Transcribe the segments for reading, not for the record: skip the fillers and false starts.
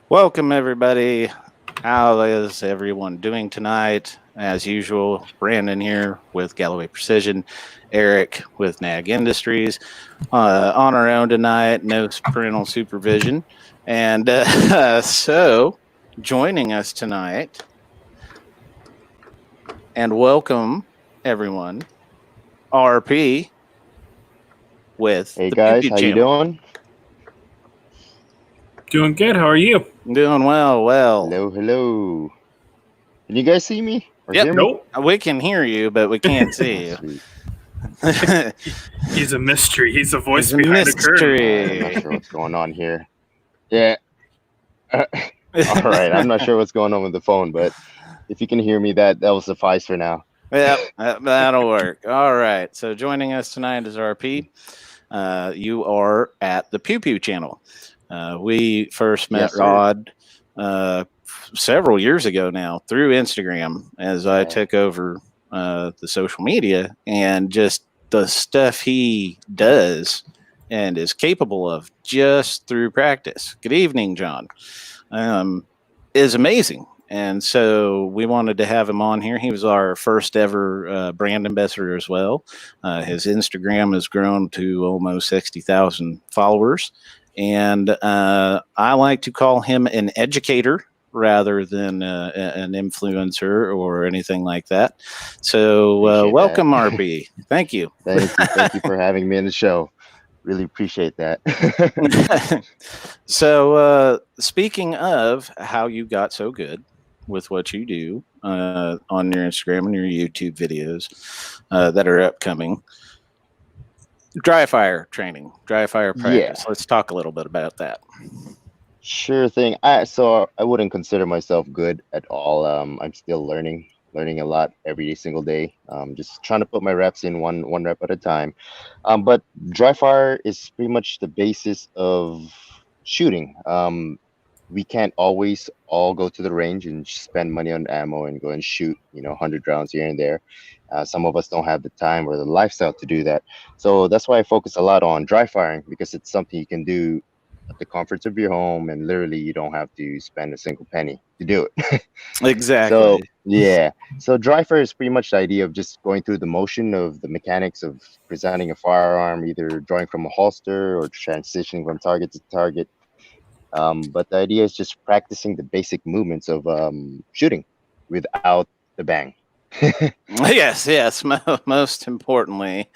Welcome, everybody. How is everyone doing tonight? As usual, Brandon here with Galloway Precision, Eric with NAG Industries. On our own tonight, no parental supervision. And so, joining us tonight, and welcome, everyone, RP with Hey the Pew guys, Pew how you Channel. doing? Doing good. How are you? Doing well. Hello. Can you guys see me or Yep. hear me? Nope. We can hear you, but we can't see you. Sweet. He's a mystery. He's the voice He's a behind the curtain. mystery. I'm not sure what's going on here. Yeah. All right. I'm not sure what's going on with the phone, but if you can hear me, that will suffice for now. Yep, that'll work. All right. So joining us tonight is RP. You are at the Pew Pew Channel. We first met Yes, sir. Rod several years ago now through Instagram as I Yeah. took over the social media, and just the stuff he does and is capable of just through practice. Good evening, John. Is amazing. And so we wanted to have him on here. He was our first ever brand ambassador as well. His Instagram has grown to almost 60,000 followers. And I like to call him an educator rather than an influencer or anything like that. So Appreciate welcome, that. RP. Thank you. Thank you for having me in the show. Really appreciate that. So speaking of how you got so good with what you do on your Instagram and your YouTube videos that are upcoming, dry fire training, dry fire practice. Yeah. Let's talk a little bit about that. Sure thing. So I wouldn't consider myself good at all. I'm still learning a lot every single day. Just trying to put my reps in one rep at a time. But dry fire is pretty much the basis of shooting. We can't always all go to the range and spend money on ammo and go and shoot, 100 rounds here and there. Some of us don't have the time or the lifestyle to do that. So that's why I focus a lot on dry firing, because it's something you can do at the comforts of your home, and literally you don't have to spend a single penny to do it. Exactly. So yeah, so dry fire is pretty much the idea of just going through the motion of the mechanics of presenting a firearm, either drawing from a holster or transitioning from target to target. But the idea is just practicing the basic movements of shooting without the bang. Yes. Most importantly,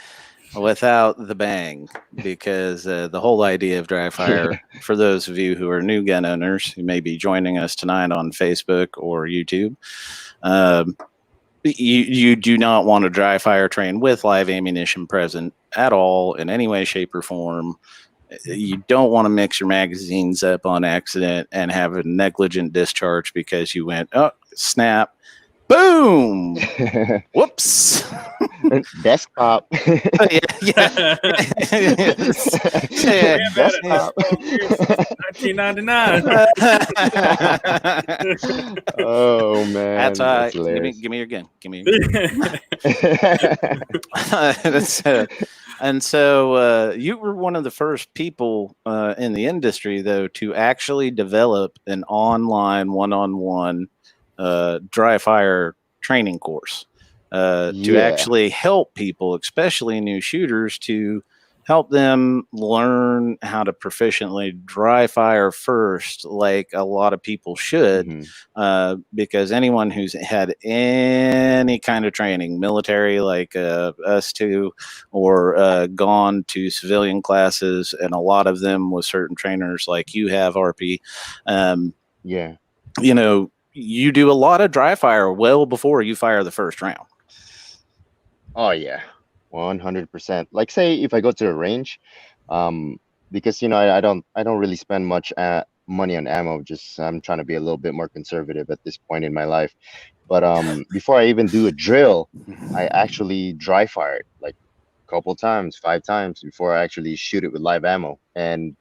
without the bang, because the whole idea of dry fire, for those of you who are new gun owners who may be joining us tonight on Facebook or YouTube, you do not want to dry fire train with live ammunition present at all in any way, shape, or form. You don't want to mix your magazines up on accident and have a negligent discharge because you went, oh, snap, boom, whoops. Desktop. Yeah. Desktop. 1999. Oh man, That's all right. hilarious. Give me your gun. Give me your gun. And so you were one of the first people in the industry, though, to actually develop an online one-on-one dry fire training course to Yeah. actually help people, especially new shooters, to help them learn how to proficiently dry fire first, like a lot of people should, because anyone who's had any kind of training, military like us two, or gone to civilian classes, and a lot of them with certain trainers like you have, RP, Yeah. you do a lot of dry fire well before you fire the first round. Oh yeah, 100%. Like say if I go to a range, because I don't really spend much money on ammo. Just I'm trying to be a little bit more conservative at this point in my life. But before I even do a drill, I actually dry fire it like a couple times, 5 times before I actually shoot it with live ammo, and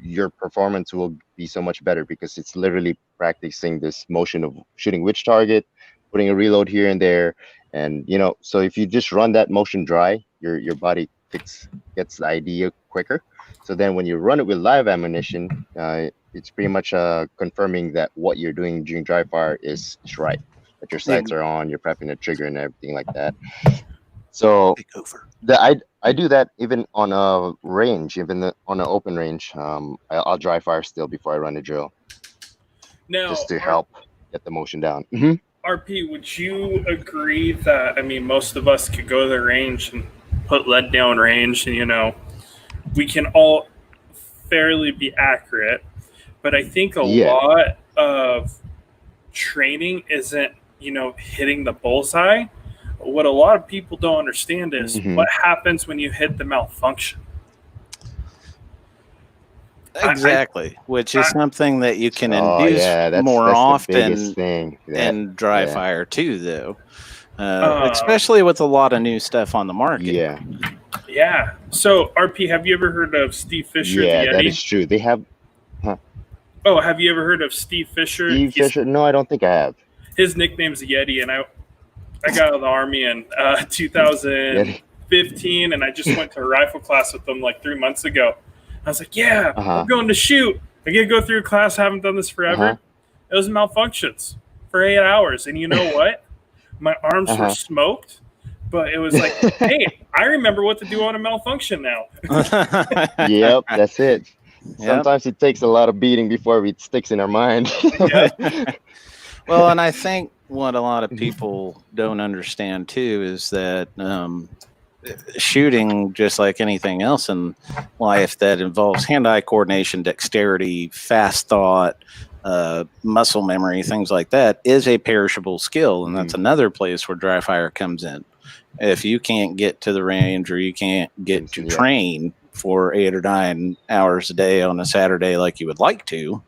your performance will be so much better because it's literally practicing this motion of shooting which target, putting a reload here and there. And so if you just run that motion dry, your body gets the idea quicker. So then when you run it with live ammunition, it's pretty much confirming that what you're doing during dry fire is right. That your sights are on, you're prepping the trigger and everything like that. So I do that even on a range, on an open range. I'll dry fire still before I run a drill, just to help get the motion down. RP, would you agree that, I mean, most of us could go to the range and put lead down range and, we can all fairly be accurate, but I think a lot of training isn't, hitting the bullseye. What a lot of people don't understand is what happens when you hit the malfunction. Exactly, which is something that you can induce that's often in dry fire too, though. Especially with a lot of new stuff on the market. Yeah. So, RP, have you ever heard of Steve Fisher? Yeah, the Yeti? That is true. They have. Oh, have you ever heard of Steve Fisher? Fisher? No, I don't think I have. His nickname's the Yeti, and I got out of the Army in 2015, and I just went to a rifle class with them like 3 months ago. I was like, I'm going to shoot. I get to go through a class. I haven't done this forever. It was malfunctions for 8 hours. And you know what? My arms were smoked, but it was like, hey, I remember what to do on a malfunction now. Yep, that's it. Sometimes it takes a lot of beating before it sticks in our mind. Well, and I think what a lot of people don't understand too is that shooting, just like anything else in life that involves hand-eye coordination, dexterity, fast thought, muscle memory, things like that, is a perishable skill. And that's another place where dry fire comes in. If you can't get to the range or you can't get to train for 8 or 9 hours a day on a Saturday like you would like to,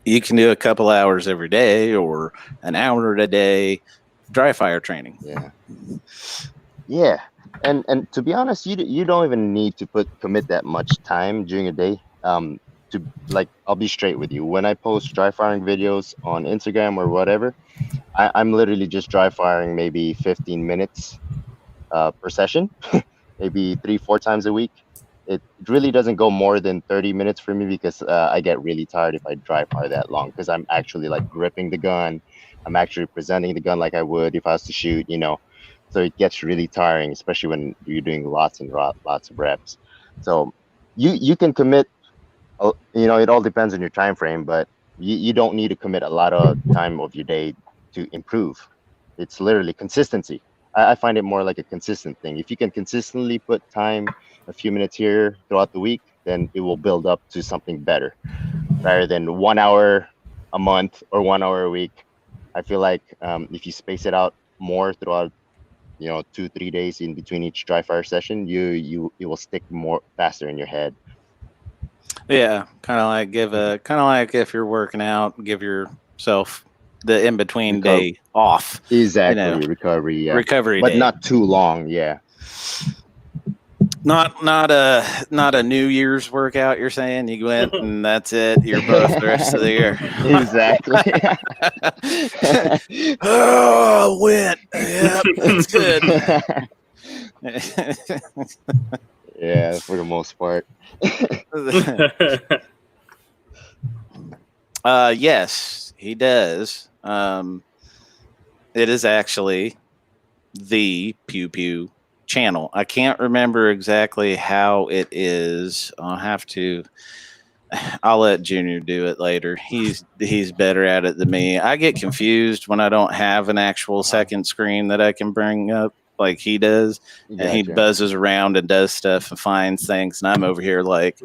you can do a couple hours every day or an hour a day dry fire training. Yeah, and to be honest, you don't even need to commit that much time during a day. I'll be straight with you. When I post dry firing videos on Instagram or whatever, I'm literally just dry firing maybe 15 minutes per session, maybe 3-4 times a week. It really doesn't go more than 30 minutes for me because I get really tired if I dry fire that long, because I'm actually like gripping the gun. I'm actually presenting the gun like I would if I was to shoot, So it gets really tiring, especially when you're doing lots and lots of reps. So you can commit, it all depends on your time frame, but you don't need to commit a lot of time of your day to improve. It's literally consistency. I find it more like a consistent thing. If you can consistently put time, a few minutes here throughout the week, then it will build up to something better rather than 1 hour a month or 1 hour a week. I feel like if you space it out more throughout 2-3 days in between each dry fire session, you will stick more faster in your head. Yeah, kind of like if you're working out, give yourself the in between day off. Exactly, recovery, but day. not too long. Yeah, not a New Year's workout. You're saying you went and that's it. You're both the rest of the year. Exactly. Oh, I went. Yeah, that's good. Yeah, for the most part. Yes, he does. It is actually the Pew Pew Channel. I can't remember exactly how it is. I'll let Junior do it later. He's better at it than me. I get confused when I don't have an actual second screen that I can bring up like he does. Gotcha. And he buzzes around and does stuff and finds things, and I'm over here like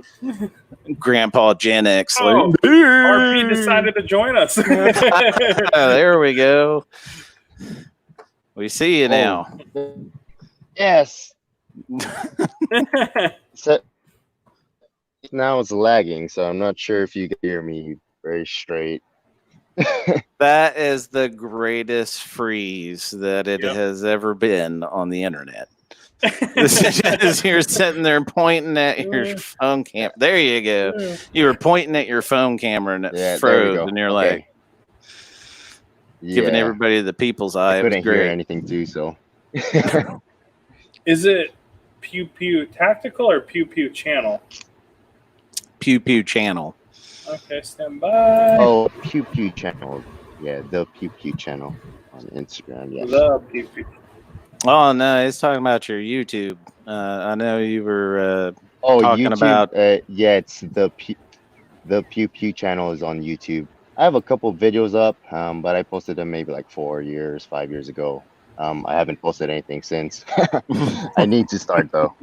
Grandpa Gen X. Oh, like, RP decided to join us. There we go. We see you now. Yes. So now it's lagging, so I'm not sure if you can hear me very straight. That is the greatest freeze that it has ever been on the internet. You're sitting there pointing at your phone camera. There you go. You were pointing at your phone camera and it froze, and you're like giving everybody the people's eye. I couldn't hear anything too, so. Is it Pew Pew Tactical or Pew Pew Channel? Pew Pew Channel. Okay, stand by. Oh, Pew Pew Channel. Yeah, the Pew Pew Channel on Instagram. Yes. The Pew Pew. Oh no, he's talking about your YouTube. I know you were talking YouTube. about. Yeah, it's the Pew Pew Channel is on YouTube. I have a couple videos up, but I posted them maybe like 5 years ago. I haven't posted anything since. I need to start though.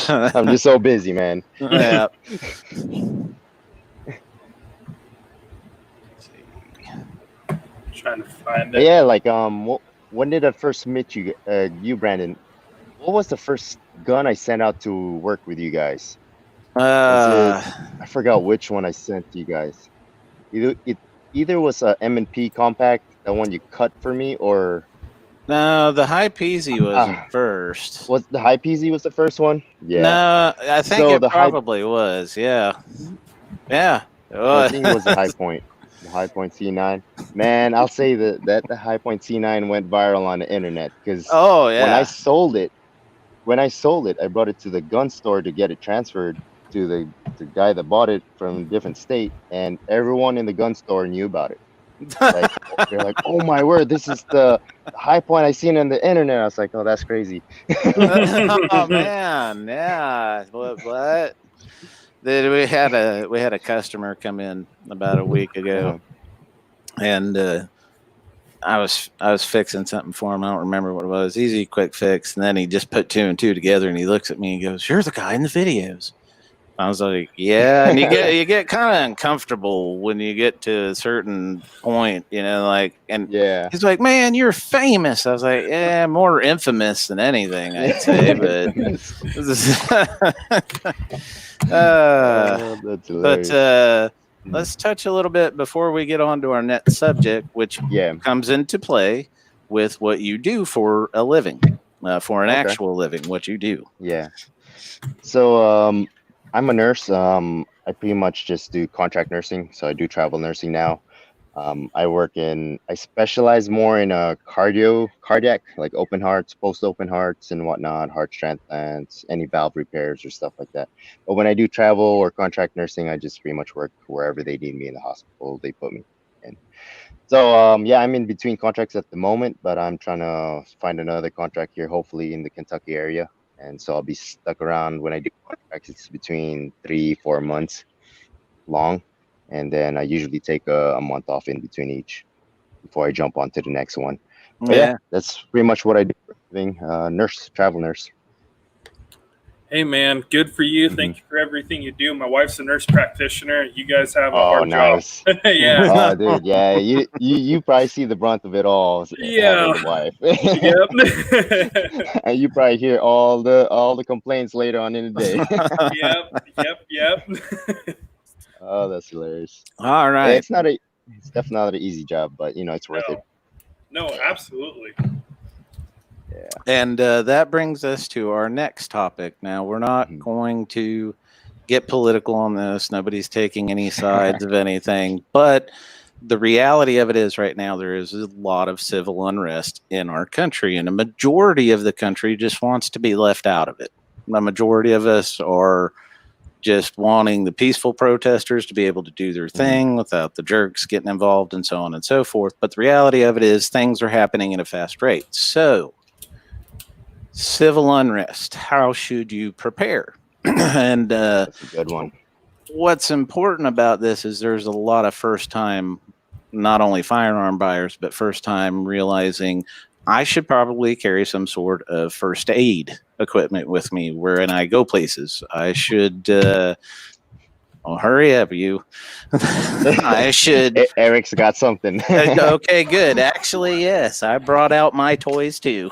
I'm just so busy, man. Yeah. Trying to find But it. yeah, like when did I first meet you, Brandon? What was the first gun I sent out to work with you guys? I forgot which one I sent you guys. Either was a M&P compact, the one you cut for me, or No, the high peasy wasn't first. was the high PZ was the first one? Yeah. No, I think So it the high- probably was. Yeah. Yeah. It I was. think it was the High Point. The High Point C9. Man, I'll say that the High Point C9 went viral on the internet because Oh yeah. when I sold it, I brought it to the gun store to get it transferred to the guy that bought it from a different state, and everyone in the gun store knew about it. Like they're like, "Oh my word, this is the High Point I seen on the internet." I was like, "Oh, that's crazy." Oh man, yeah. What? Then we had a customer come in about a week ago, and I was fixing something for him. I don't remember what it was. Easy, quick fix. And then he just put 2 and 2 together, and he looks at me and goes, "You're the guy in the videos." I was like, "Yeah." And you get kind of uncomfortable when you get to a certain point, like. And Yeah. he's like, "Man, you're famous." I was like, "Yeah, more infamous than anything, I'd say." But That's hilarious. let's touch a little bit before we get on to our next subject, which comes into play with what you do for a living, for an actual living, what you do. Yeah. So I'm a nurse. I pretty much just do contract nursing. So I do travel nursing now. I specialize more in cardiac, like open hearts, post open hearts and whatnot, heart transplants, any valve repairs or stuff like that. But when I do travel or contract nursing, I just pretty much work wherever they need me in the hospital, they put me in. So I'm in between contracts at the moment, but I'm trying to find another contract here, hopefully in the Kentucky area. And so I'll be stuck around when I do contracts. It's between 3-4 months long. And then I usually take a month off in between each before I jump on to the next one. But yeah, that's pretty much what I do for a living. Travel nurse. Hey man, good for you. Thank you for everything you do. My wife's a nurse practitioner. You guys have a hard job. Yeah. Oh, dude, yeah. You probably see the brunt of it all. Yeah. Wife. Yep. And you probably hear all the complaints later on in the day. Yep. Oh, that's hilarious. All right. It's definitely not an easy job, but it's worth it. No, absolutely. Yeah. And that brings us to our next topic. Now, we're not going to get political on this. Nobody's taking any sides of anything. But the reality of it is right now there is a lot of civil unrest in our country. And a majority of the country just wants to be left out of it. The majority of us are just wanting the peaceful protesters to be able to do their thing without the jerks getting involved and so on and so forth. But the reality of it is things are happening at a fast rate. So civil unrest, how should you prepare? And that's a good one. What's important about this is there's a lot of first time, not only firearm buyers, but first time realizing I should probably carry some sort of first aid equipment with me when I go places. I should, hurry up, you. I should. Eric's got something. Okay, good. Actually, yes, I brought out my toys too.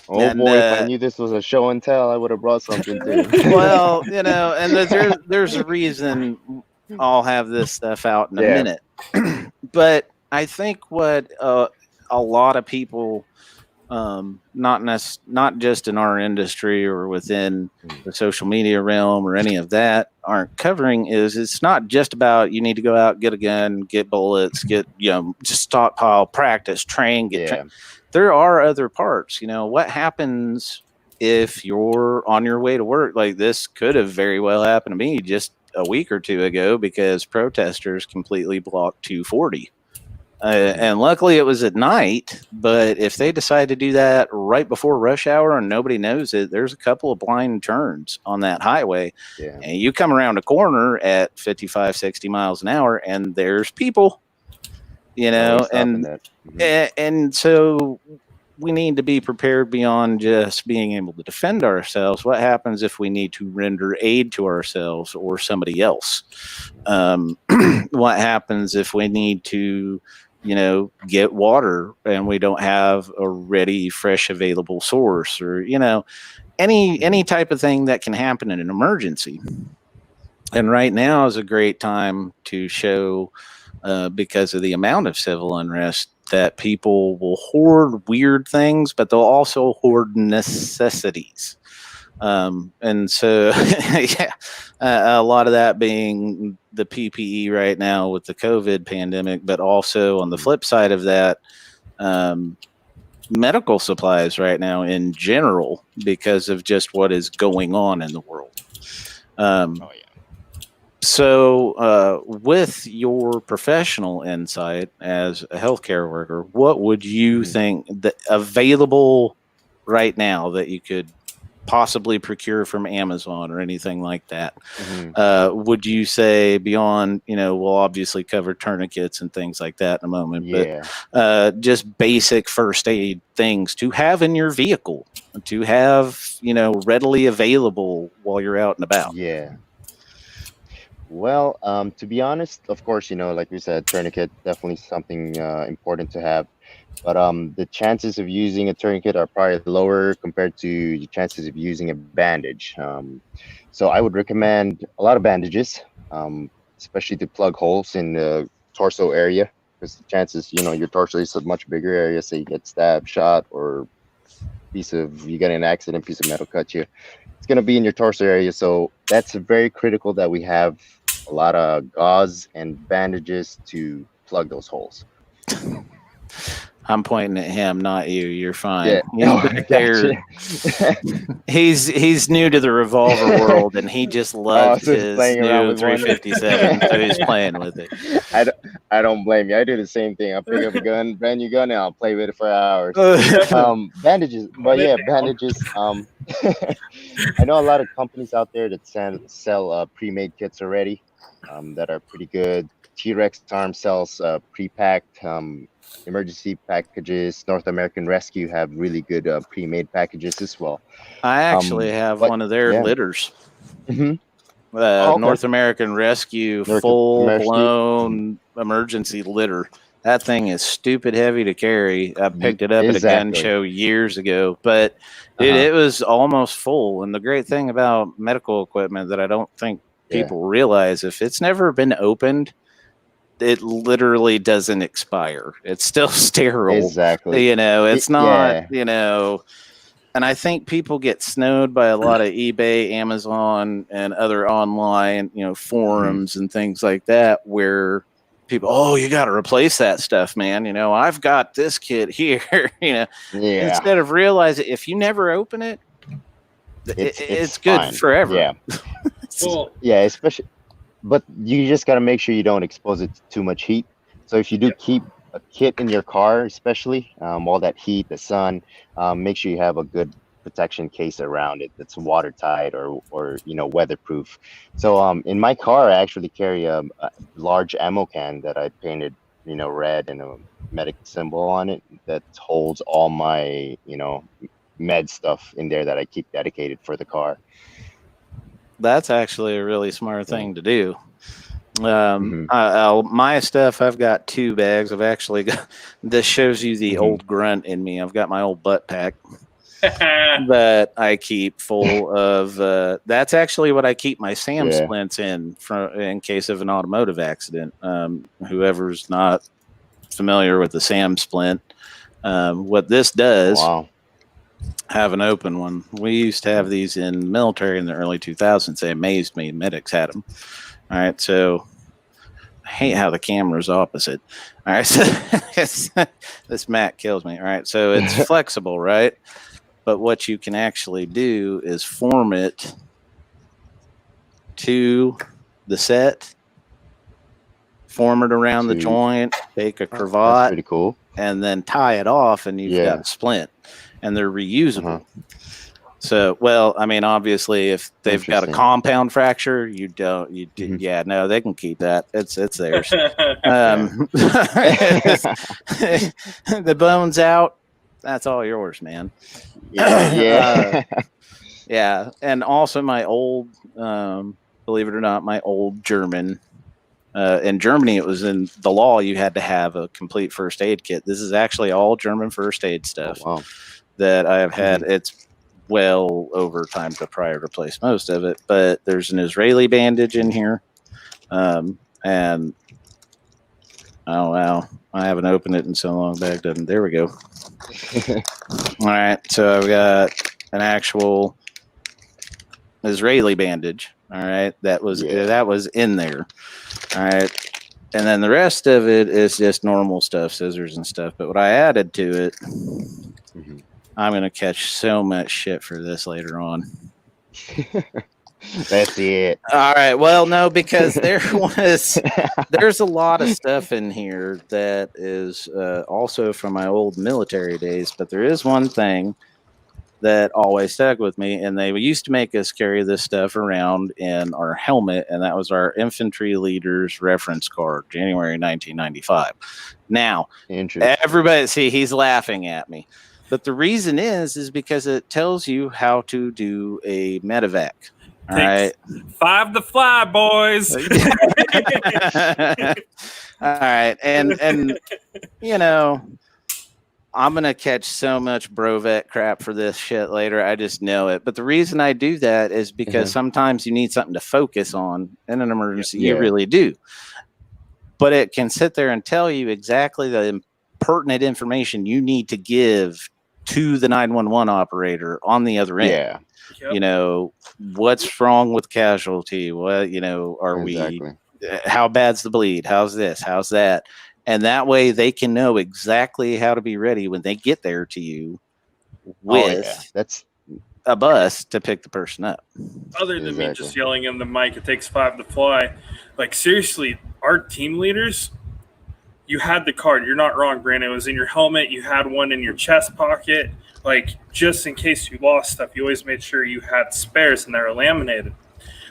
Oh boy, if I knew this was a show and tell, I would have brought something too. Well, and there's a reason I'll have this stuff out in a minute. But I think what a lot of people not just in our industry or within the social media realm or any of that, aren't covering is it's not just about you need to go out, get a gun, get bullets, get, just stockpile, practice, train, get trained. There are other parts. What happens if you're on your way to work? Like this could have very well happened to me just a week or two ago because protesters completely blocked 240. And luckily it was at night, but if they decide to do that right before rush hour and nobody knows it, there's a couple of blind turns on that highway. And you come around a corner at 55, 60 miles an hour and there's people, and so we need to be prepared beyond just being able to defend ourselves. What happens if we need to render aid to ourselves or somebody else? What happens if we need to get water and we don't have a ready, fresh, available source, or, any type of thing that can happen in an emergency. And right now is a great time to show, because of the amount of civil unrest, that people will hoard weird things, but they'll also hoard necessities. And so, a lot of that being the PPE right now with the COVID pandemic, but also on the flip side of that, medical supplies right now in general, because of just what is going on in the world. So, with your professional insight as a healthcare worker, what would you think that available right now that you could possibly procure from Amazon or anything like that? Would you say beyond, we'll obviously cover tourniquets and things like that in a moment, but just basic first aid things to have in your vehicle, to have, readily available while you're out and about? Well, to be honest, of course, like we said, tourniquet, definitely something important to have. But the chances of using a tourniquet are probably lower compared to the chances of using a bandage. So I would recommend a lot of bandages, especially to plug holes in the torso area, because the chances, your torso is a much bigger area. Say you get stabbed, shot, or you get in an accident, piece of metal cut you. It's going to be in your torso area. So that's very critical that we have a lot of gauze and bandages to plug those holes. I'm pointing at him, not you. You're fine. He's new to the revolver world, and he just loves his new 357. So he's playing with it. I don't blame you. I do the same thing. I'll pick up a gun, brand new gun, and I'll play with it for hours. Bandages, but bandages. I know a lot of companies out there that sell pre-made kits already, that are pretty good. T-Rex Arm sells pre-packed emergency packages. North American Rescue have really good pre-made packages as well. I actually have one of their litters. North American Rescue full-blown emergency litter. That thing is stupid heavy to carry. I picked it up at a gun show years ago, but it was almost full. And the great thing about medical equipment that I don't think people realize, if it's never been opened, it literally doesn't expire. It's still sterile. Exactly. It's not, and I think people get snowed by a lot of eBay, Amazon, and other online, forums and things like that, where people, you got to replace that stuff, man. I've got this kit here, instead of realizing if you never open it, it's good fine. forever. Especially. But you just got to make sure you don't expose it to too much heat. So if you do keep a kit in your car, especially all that heat, the sun, make sure you have a good protection case around it that's watertight or weatherproof. So in my car, I actually carry a large ammo can that I painted, red and a medic symbol on it that holds all my, med stuff in there that I keep dedicated for the car. That's actually a really smart thing to do. My stuff, I've got 2 bags. I've actually got, this shows you the old grunt in me. I've got my old butt pack that I keep full of. That's actually what I keep my SAM splints in case of an automotive accident. Whoever's not familiar with the SAM splint, What this does, Wow. have an open one. We used to have these in the military in the early 2000s. They amazed me. Medics had them. All right, so I hate how the camera's opposite. All right, so this Mac kills me. All right, so it's flexible, right? But what you can actually do is form it to the set, form it around the joint, take a That's cravat, pretty cool. and then tie it off, and you've got a splint, and they're reusable. So, well, I mean, obviously, if they've got a compound fracture, you don't. Yeah, no, they can keep that. It's theirs. The bone's out. That's all yours, man. Yeah. Yeah, and also my old, believe it or not, my old German. In Germany, it was in the law you had to have a complete first aid kit. This is actually all German first aid stuff that I have had. It's well over time to probably replace most of it, but there's an Israeli bandage in here. And oh wow, I haven't opened it in so long. Baghdad. There we go. All right, so I've got an actual Israeli bandage. All right, that was in there. All right, and then the rest of it is just normal stuff, scissors and stuff. But what I added to it, I'm gonna catch so much shit for this later on. That's it. All right. Well, no, because there's a lot of stuff in here that is also from my old military days, but there is one thing that always stuck with me, and they used to make us carry this stuff around in our helmet, and that was our infantry leader's reference card, January 1995. Now, everybody, see, he's laughing at me, but the reason is because it tells you how to do a medevac. All right. 5 to fly, boys. All right. And you know, I'm going to catch so much brovet crap for this shit later. I just know it. But the reason I do that is because sometimes you need something to focus on in an emergency. You really do. But it can sit there and tell you exactly the pertinent information you need to give to the 911 operator on the other end. Yeah. You know, what's wrong with casualty? What, you know, are we, how bad's the bleed? How's this? How's that? And that way they can know exactly how to be ready when they get there to you with that's a bus to pick the person up. Other than me just yelling in the mic, it takes 5 to fly. Like, seriously, our team leaders, you had the card. You're not wrong, Brandon. It was in your helmet. You had one in your chest pocket. Like, just in case you lost stuff, you always made sure you had spares and they were laminated.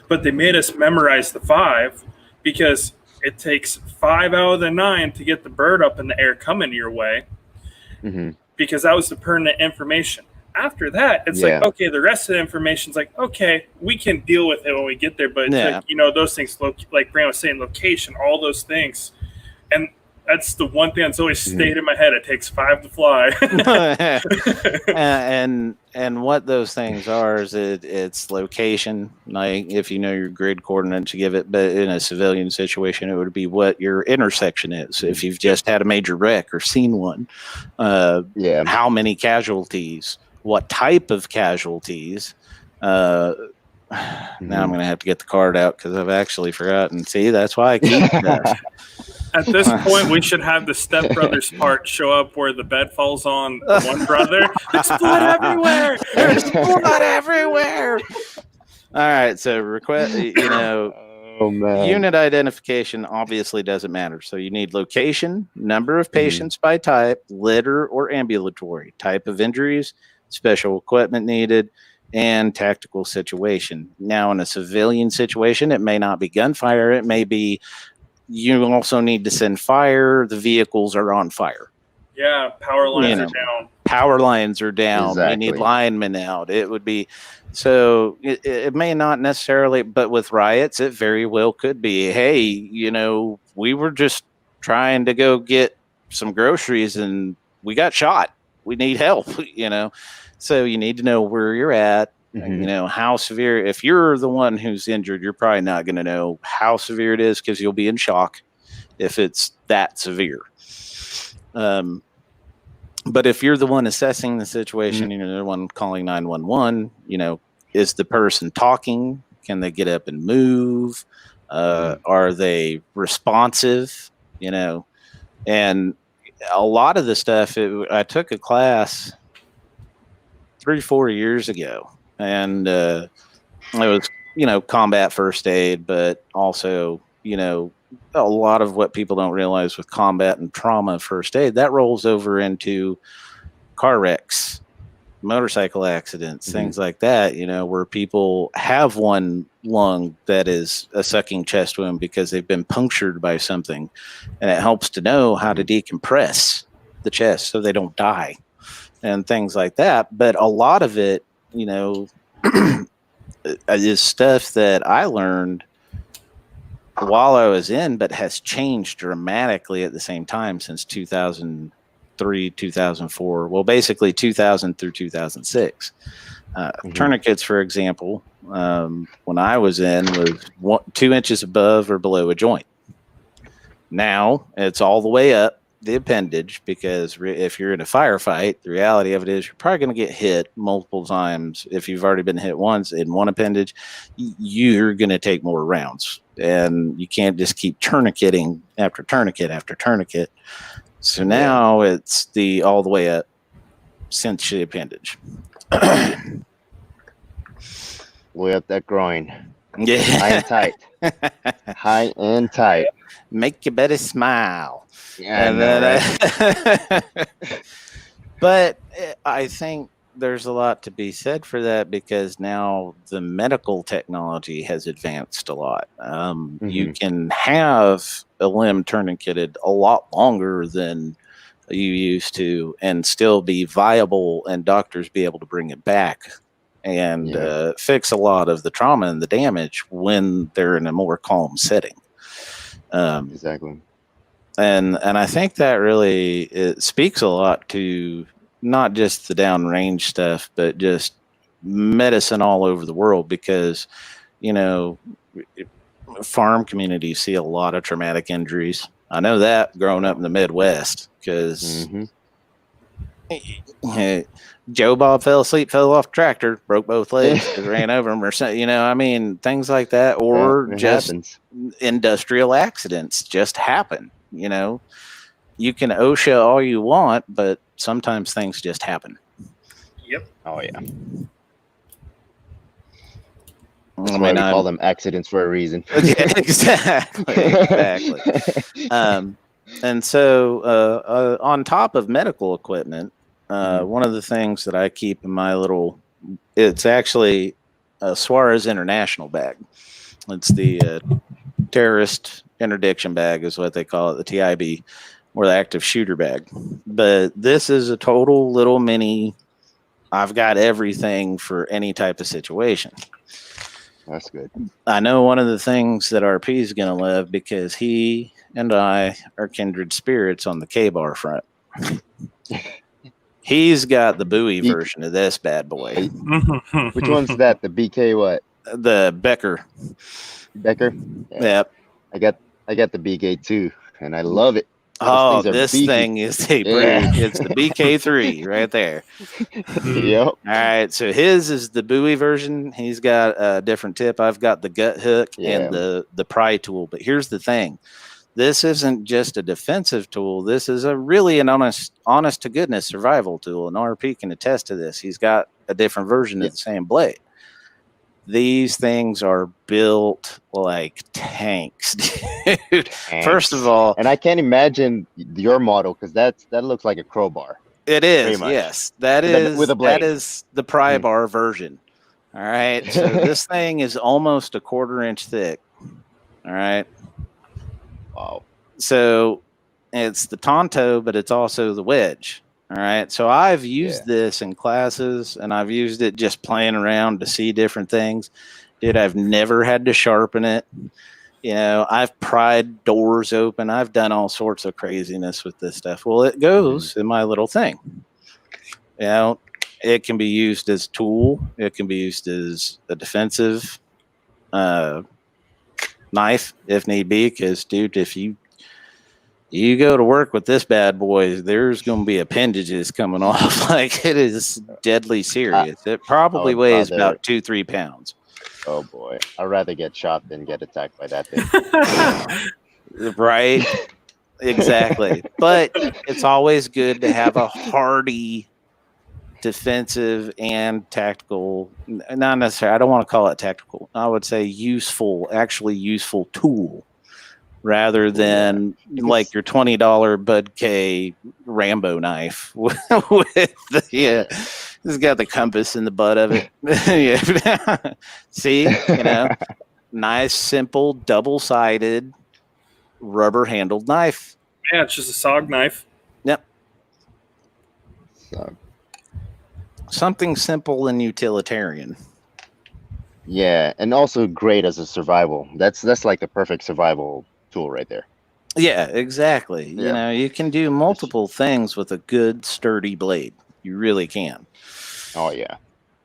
But they made us memorize the 5 because it takes 5 out of the 9 to get the bird up in the air coming your way, because that was the pertinent information. After that, it's like, okay, the rest of the information's like, okay, we can deal with it when we get there. But it's like, you know, those things, like Brandon was saying, location, all those things. And that's the one thing that's always stayed in my head. It takes 5 to fly. and what those things are is it's location. Like, if you know your grid coordinates, you give it. But in a civilian situation, it would be what your intersection is. If you've just had a major wreck or seen one, how many casualties, what type of casualties. Now I'm going to have to get the card out because I've actually forgotten. See, that's why I keep that. At this point, we should have the stepbrothers part show up where the bed falls on the one brother. There's blood everywhere. There's blood everywhere. All right, so request. You know, unit identification obviously doesn't matter. So you need location, number of patients by type, litter or ambulatory, type of injuries, special equipment needed, and tactical situation. Now, in a civilian situation, it may not be gunfire. It may be. You also need to send fire. The vehicles are on fire. Yeah, power lines are down. Power lines are down. Exactly. We need linemen out. It would be so. It may not necessarily, but with riots, it very well could be. Hey, you know, we were just trying to go get some groceries and we got shot. We need help. You know, so you need to know where you're at. You know, how severe. If you're the one who's injured, you're probably not going to know how severe it is because you'll be in shock if it's that severe. But if you're the one assessing the situation, you're the one calling 911, is the person talking? Can they get up and move? Are they responsive? And a lot of the stuff, I took a class 3-4 years ago, and it was, combat first aid, but also, a lot of what people don't realize with combat and trauma first aid, that rolls over into car wrecks, motorcycle accidents, things like that, where people have one lung that is a sucking chest wound because they've been punctured by something, and it helps to know how to decompress the chest so they don't die and things like that. But a lot of it, is stuff that I learned while I was in, but has changed dramatically at the same time since 2003, 2004. Well, basically 2000 through 2006. Tourniquets, for example, when I was in, was 2 inches above or below a joint. Now it's all the way up the appendage, because if you're in a firefight, the reality of it is you're probably going to get hit multiple times. If you've already been hit once in one appendage, you're going to take more rounds, and you can't just keep tourniqueting after tourniquet after tourniquet. So now it's the all the way up cinch the appendage. Way up that groin. Yeah. High and tight. High and tight. Make you better smile. Yeah, and then, but I think there's a lot to be said for that, because now the medical technology has advanced a lot. You can have a limb tourniqueted a lot longer than you used to and still be viable, and doctors be able to bring it back and fix a lot of the trauma and the damage when they're in a more calm setting. Exactly. And I think that really, it speaks a lot to not just the downrange stuff, but just medicine all over the world, because, farm communities see a lot of traumatic injuries. I know that growing up in the Midwest, because Joe Bob fell asleep, fell off tractor, broke both legs, ran over him, or something, things like that, or just industrial accidents just happen. You can OSHA all you want, but sometimes things just happen. Yep. Oh yeah. That's why we call them accidents for a reason. Yeah, exactly. And so on top of medical equipment, one of the things that I keep in my it's actually a Suarez International bag. It's the terrorist interdiction bag is what they call it, the TIB, or the active shooter bag. But this is a total little mini, I've got everything for any type of situation. That's good. I know one of the things that RP is going to love, because he and I are kindred spirits on the K-bar front. He's got the Bowie version of this bad boy. Which one's that? The BK what? The Becquer. Becquer? Yeah. Yep. I got the BK2, and I love it. Oh, this thing is it's the BK3 right there. Yep. All right, so his is the Bowie version. He's got a different tip. I've got the gut hook and the pry tool. But here's the thing: this isn't just a defensive tool. This is a really an honest to goodness survival tool. And RP can attest to this. He's got a different version of the same blade. These things are built like tanks, dude. First of all, and I can't imagine your model, because that looks like a crowbar. It is, yes. That is with a blade. That is the pry bar version. All right. So this thing is almost a 1/4 inch thick. All right. Wow. So it's the Tonto, but it's also the wedge. All right. So I've used this in classes, and I've used it just playing around to see different things. Dude, I've never had to sharpen it. I've pried doors open. I've done all sorts of craziness with this stuff. Well, it goes in my little thing. It can be used as a tool. It can be used as a defensive knife if need be. Because, dude, if you You go to work with this bad boy, there's going to be appendages coming off. Like, it is deadly serious. It probably weighs about 2-3 pounds. Oh boy, I'd rather get shot than get attacked by that thing. Right? Exactly. But it's always good to have a hardy defensive and tactical, not necessarily, I don't want to call it tactical, I would say actually useful tool, rather than like your $20 Bud K Rambo knife with it's got the compass in the butt of it. See, nice, simple, double-sided, rubber-handled knife. Yeah, it's just a SOG knife. Yep. So, something simple and utilitarian. yeah, and also great as a survival. That's like the perfect survival tool right there. Yeah, exactly. Yeah. You can do multiple things with a good, sturdy blade. You really can. Oh, yeah.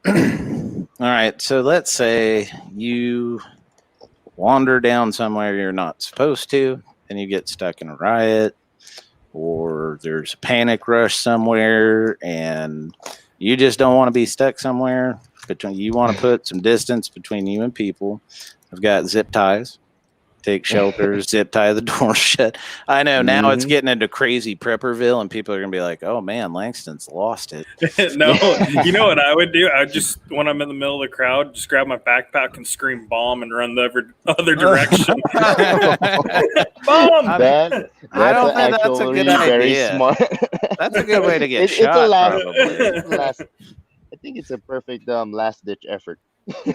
All right, so let's say you wander down somewhere you're not supposed to, and you get stuck in a riot, or there's a panic rush somewhere, and you just don't want to be stuck somewhere. You want to put some distance between you and people. I've got zip ties. Take shelter, zip tie the door shut. I know now it's getting into crazy Prepperville, and people are going to be like, oh, man, Langston's lost it. No, you know what I would do? I would just, when I'm in the middle of the crowd, just grab my backpack and scream bomb and run the other direction. Bomb! That's I don't think that's a good very idea. Smart. That's a good way to get shot, it's a last, probably. I think it's a perfect last-ditch effort.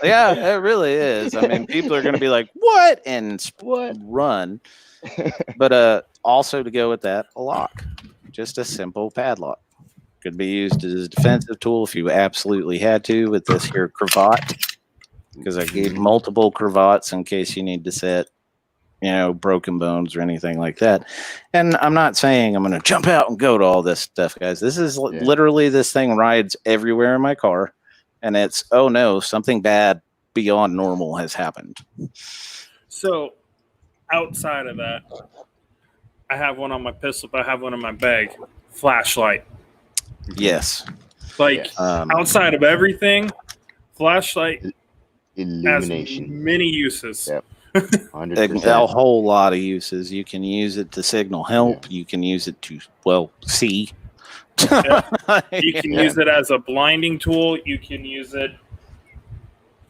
Yeah, it really is. I mean, people are going to be like, what? And run. But also to go with that, a lock. Just a simple padlock. Could be used as a defensive tool if you absolutely had to with this here cravat. Because I gave multiple cravats in case you need to set, broken bones or anything like that. And I'm not saying I'm going to jump out and go to all this stuff, guys. This is literally, this thing rides everywhere in my car. And it's, oh no, something bad beyond normal has happened. So, outside of that, I have one on my pistol, but I have one in my bag. Flashlight. Yes. Outside of everything, flashlight Illumination. has many uses. Yep. 100%. A whole lot of uses. You can use it to signal help. Yeah. You can use it to, see. You can use it as a blinding tool. You can use it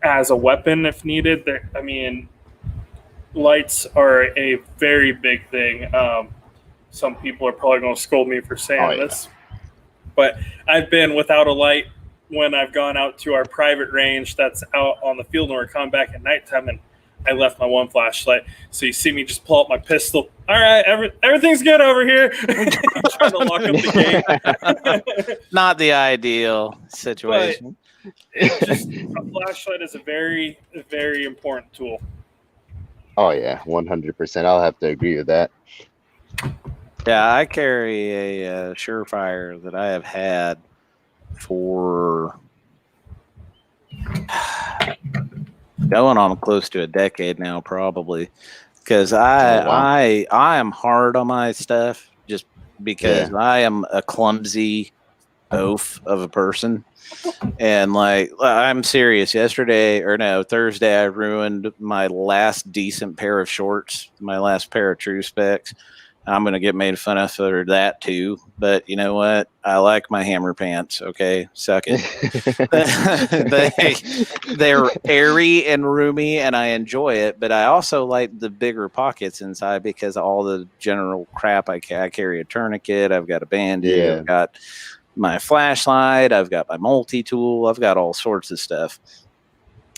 as a weapon if needed. Lights are a very big thing. Some people are probably going to scold me for saying this, but I've been without a light when I've gone out to our private range that's out on the field, and we're coming back at nighttime, and I left my one flashlight. So you see me just pull out my pistol. All right, everything's good over here. Trying to lock up the gate. Not the ideal situation. A flashlight is a very, very important tool. Oh, yeah, 100%. I'll have to agree with that. Yeah, I carry a Surefire that I have had for going on close to a decade now, probably, because I am hard on my stuff just because I am a clumsy oaf of a person, and I'm serious. Thursday I ruined my last decent pair of shorts, my last pair of True Specs. I'm going to get made fun of for that too. But you know what? I like my hammer pants. Okay. Suck it. They're airy and roomy and I enjoy it. But I also like the bigger pockets inside because of all the general crap. I carry a tourniquet. I've got a bandage. Yeah. I've got my flashlight. I've got my multi-tool. I've got all sorts of stuff.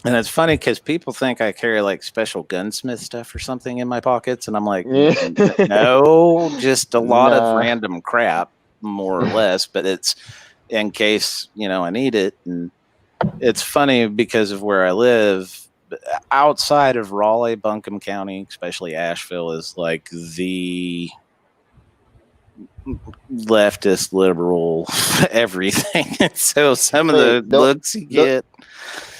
And it's funny because people think I carry special gunsmith stuff or something in my pockets. And I'm like, no, just a lot of random crap, more or less. But it's in case, I need it. And it's funny because of where I live. Outside of Raleigh, Buncombe County, especially Asheville, is the leftist, liberal, everything. So some of the looks you get.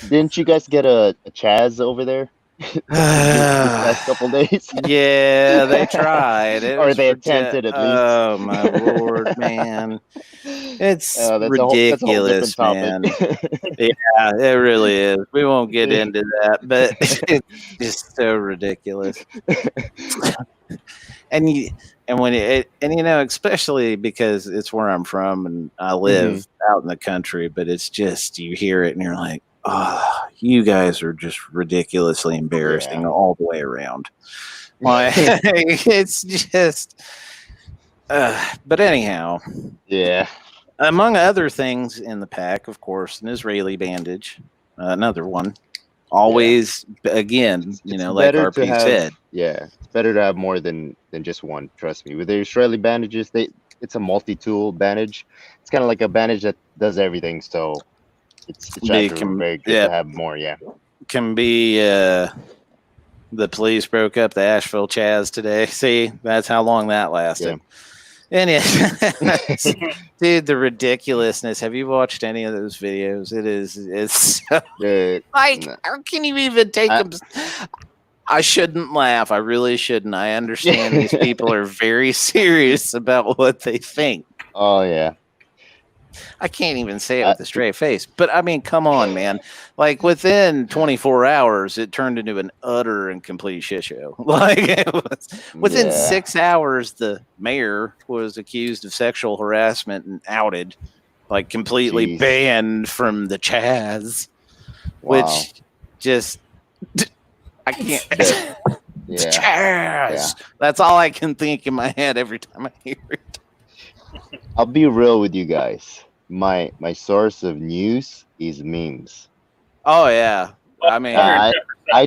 Didn't you guys get a Chaz over there? These past couple days, Yeah, they tried. It or was they attempted at least. oh my lord, man. It's That's a whole different ridiculous, topic. man. Yeah, it really is. We won't get into that, but it's just so ridiculous. And you and when it and you know, especially because it's where I'm from and I live out in the country, but it's just you hear it and you're like, oh, you guys are just ridiculously embarrassing Yeah. all the way around. Like it's just but anyhow, Yeah. among other things in the pack, of course, an Israeli bandage, another one. Always, again, you It's know, like better to RP have, said, yeah, it's better to have more than just one. Trust me. With the Israeli bandages, it's a multi-tool bandage. It's kind of like a bandage that does everything. So it's actually very good to have more. Yeah. Can be the police broke up the Asheville Chaz today. See, that's how long that lasted. And dude, the ridiculousness. Have you watched any of those videos? It's so, like, how can you even take them? I shouldn't laugh. I really shouldn't. I understand these people are very serious about what they think. Oh yeah. I can't even say it with a straight face. But I mean, come on, man. Like within 24 hours, it turned into an utter and complete shit show. Like it was, within 6 hours, the mayor was accused of sexual harassment and outed, like completely banned from the Chaz, which just I can't. Chaz. Yeah. That's all I can think in my head every time I hear it. I'll be real with you guys. My source of news is memes. Oh yeah. I mean, I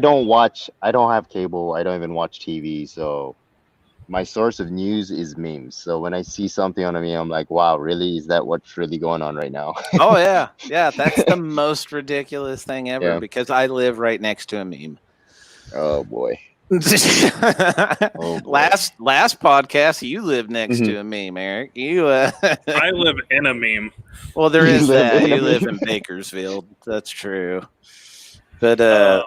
don't have cable. I don't even watch TV. So my source of news is memes. So when I see something on a meme, I'm like, wow, really? Is that what's really going on right now? Oh yeah. Yeah. That's the most ridiculous thing ever because I live right next to a meme. Oh boy. Last podcast, you live next to a meme, Eric. You I live in a meme. Well, there is that. You live in Bakersfield. That's true. But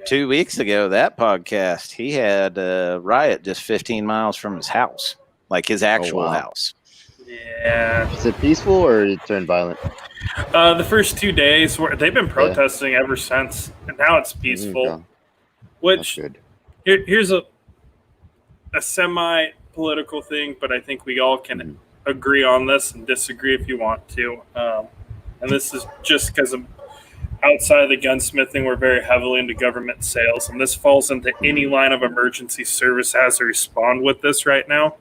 2 weeks ago, that podcast, he had a riot just 15 miles from his house, like his actual house. Yeah. Is it peaceful or it turned violent? The first 2 days, they've been protesting ever since, and now it's peaceful. Which here's a semi-political thing, but I think we all can agree on this and disagree if you want to. And this is just because outside of the gunsmithing, we're very heavily into government sales, and this falls into any line of emergency service has to respond with this right now.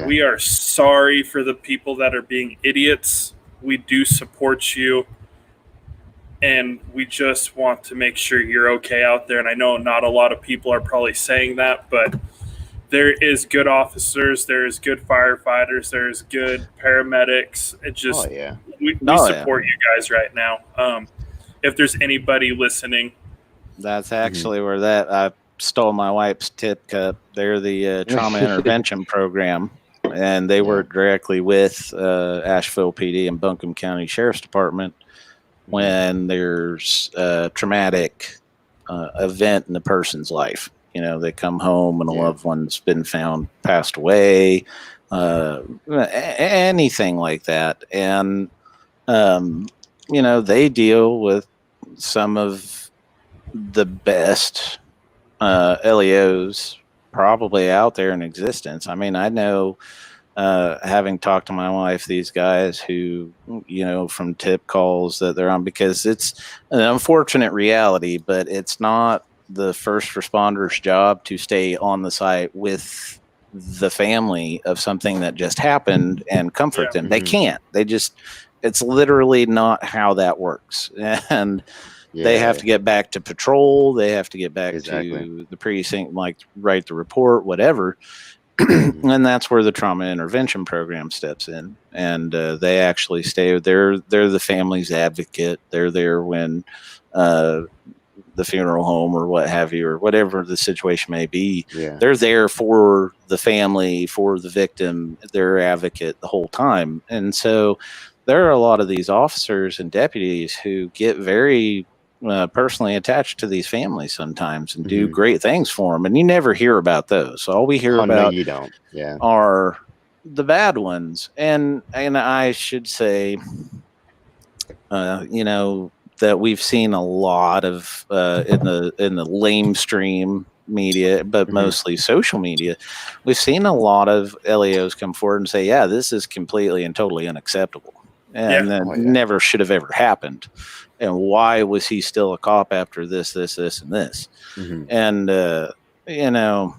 We are sorry for the people that are being idiots. We do support you. And we just want to make sure you're okay out there. And I know not a lot of people are probably saying that, but there is good officers, there is good firefighters, there is good paramedics. It just we support you guys right now. If there's anybody listening, that's actually where I stole my wife's tip cup. They're the trauma intervention program, and they work directly with Asheville PD and Buncombe County Sheriff's Department. When there's a traumatic event in the person's life, you know, they come home and a loved one's been found passed away, anything like that. And, you know, they deal with some of the best LEOs probably out there in existence. I mean, I know, having talked to my wife, these guys who, you know, from tip calls that they're on, because it's an unfortunate reality, but it's not the first responder's job to stay on the site with the family of something that just happened and comfort them. They can't. It's literally not how that works. And they have to get back to patrol. They have to get back to the precinct, like write the report, whatever. And that's where the trauma intervention program steps in, and they actually stay. They're the family's advocate. They're there when the funeral home or what have you, or whatever the situation may be. They're there for the family, for the victim. They're advocate the whole time. And so there are a lot of these officers and deputies who get very personally attached to these families sometimes and do Mhm. great things for them, and you never hear about those. All we hear Oh no, about you don't. Yeah. are the bad ones, and I should say, that we've seen a lot of in the lamestream media, but Mhm. mostly social media. We've seen a lot of LEOs come forward and say, "Yeah, this is completely and totally unacceptable, and Yeah. that Oh yeah. never should have ever happened." And why was he still a cop after this, and this? Mhm. And you know,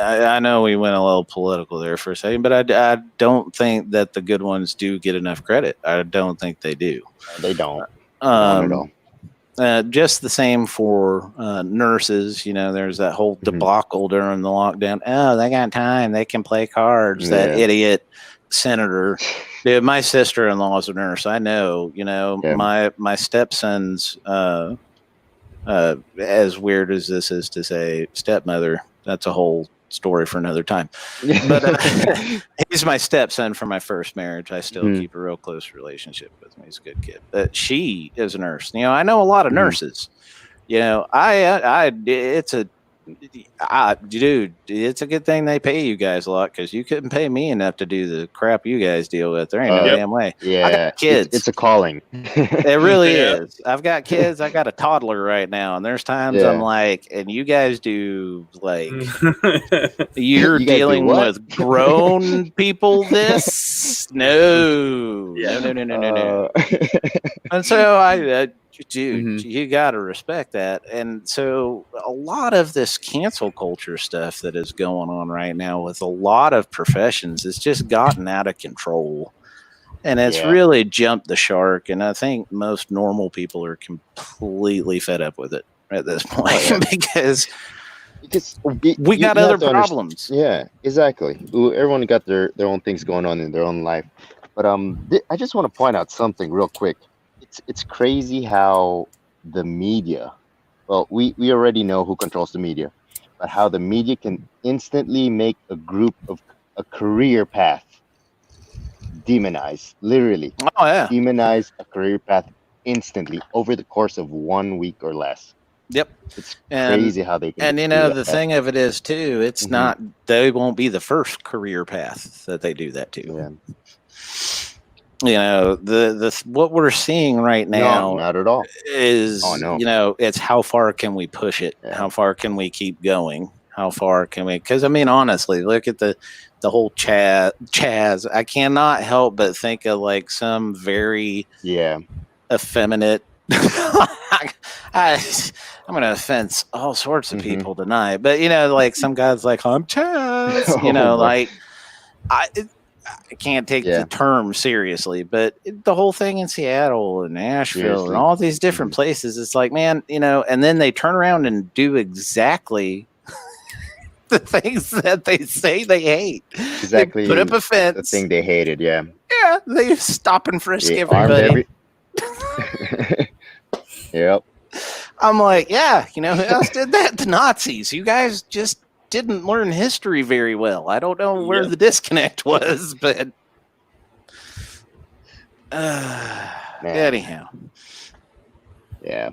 I know we went a little political there for a second, but I don't think that the good ones do get enough credit. I don't think they do. They don't. Not at all. Just the same for nurses. There's that whole Mhm. debacle during the lockdown. Oh, they got time. They can play cards. That Yeah. idiot senator. Dude, my sister-in-law is a nurse. I know. Yeah. My stepson's, as weird as this is to say, stepmother. That's a whole story for another time. But he's my stepson from my first marriage. I still Mhm. keep a real close relationship with him. He's a good kid. But she is a nurse. I know a lot of Mhm. nurses. Dude, it's a good thing they pay you guys a lot, because you couldn't pay me enough to do the crap you guys deal with. There ain't no Yep. damn way. I Yeah. got kids. It's a calling. It really Yeah. is. I've got kids. I got a toddler right now, and there's times I'm Yeah. like, and you guys do like Mm. you're You guys do dealing what? with grown people. This no. Yeah. No. And so dude, Mhm. you got to respect that. And so a lot of this cancel culture stuff that is going on right now with a lot of professions, it's just gotten out of control. And it's Yeah. really jumped the shark. And I think most normal people are completely fed up with it at this point. Oh, yeah. Because Because we got you other have to problems. Yeah, exactly. Everyone got their own things going on in their own life. But I just want to point out something real quick. It's crazy how the media. Well, we already know who controls the media, but how the media can instantly make a career path demonize, literally Oh, yeah. demonize a career path instantly over the course of 1 week or less. Yep. It's And crazy how they can and do the that. thing of it is too, it's Mhm. not, they won't be the first career path that they do that to. Yeah. The what we're seeing right No, now not at all. is, Oh no. it's how far can we push it? Yeah. How far can we keep going? How far can we? Because I mean, honestly, look at the whole Chaz. I cannot help but think of like some very Yeah. effeminate. I'm going to offend all sorts of Mhm. people tonight, but like some guys like, I'm Chaz. Oh, boy. Like I can't take Yeah. the term seriously, but the whole thing in Seattle and Nashville Seriously. and all these different Mhm. places, it's like, man, and then they turn around and do exactly the things that they say they hate. Exactly. They put up a The fence. thing they hated. Yeah. Yeah, they stop and frisk They armed everybody. Yep. I'm like, yeah, who else did that? The Nazis. You guys just didn't learn history very well. I don't know where Yep. the disconnect was, but Man. anyhow. Yeah.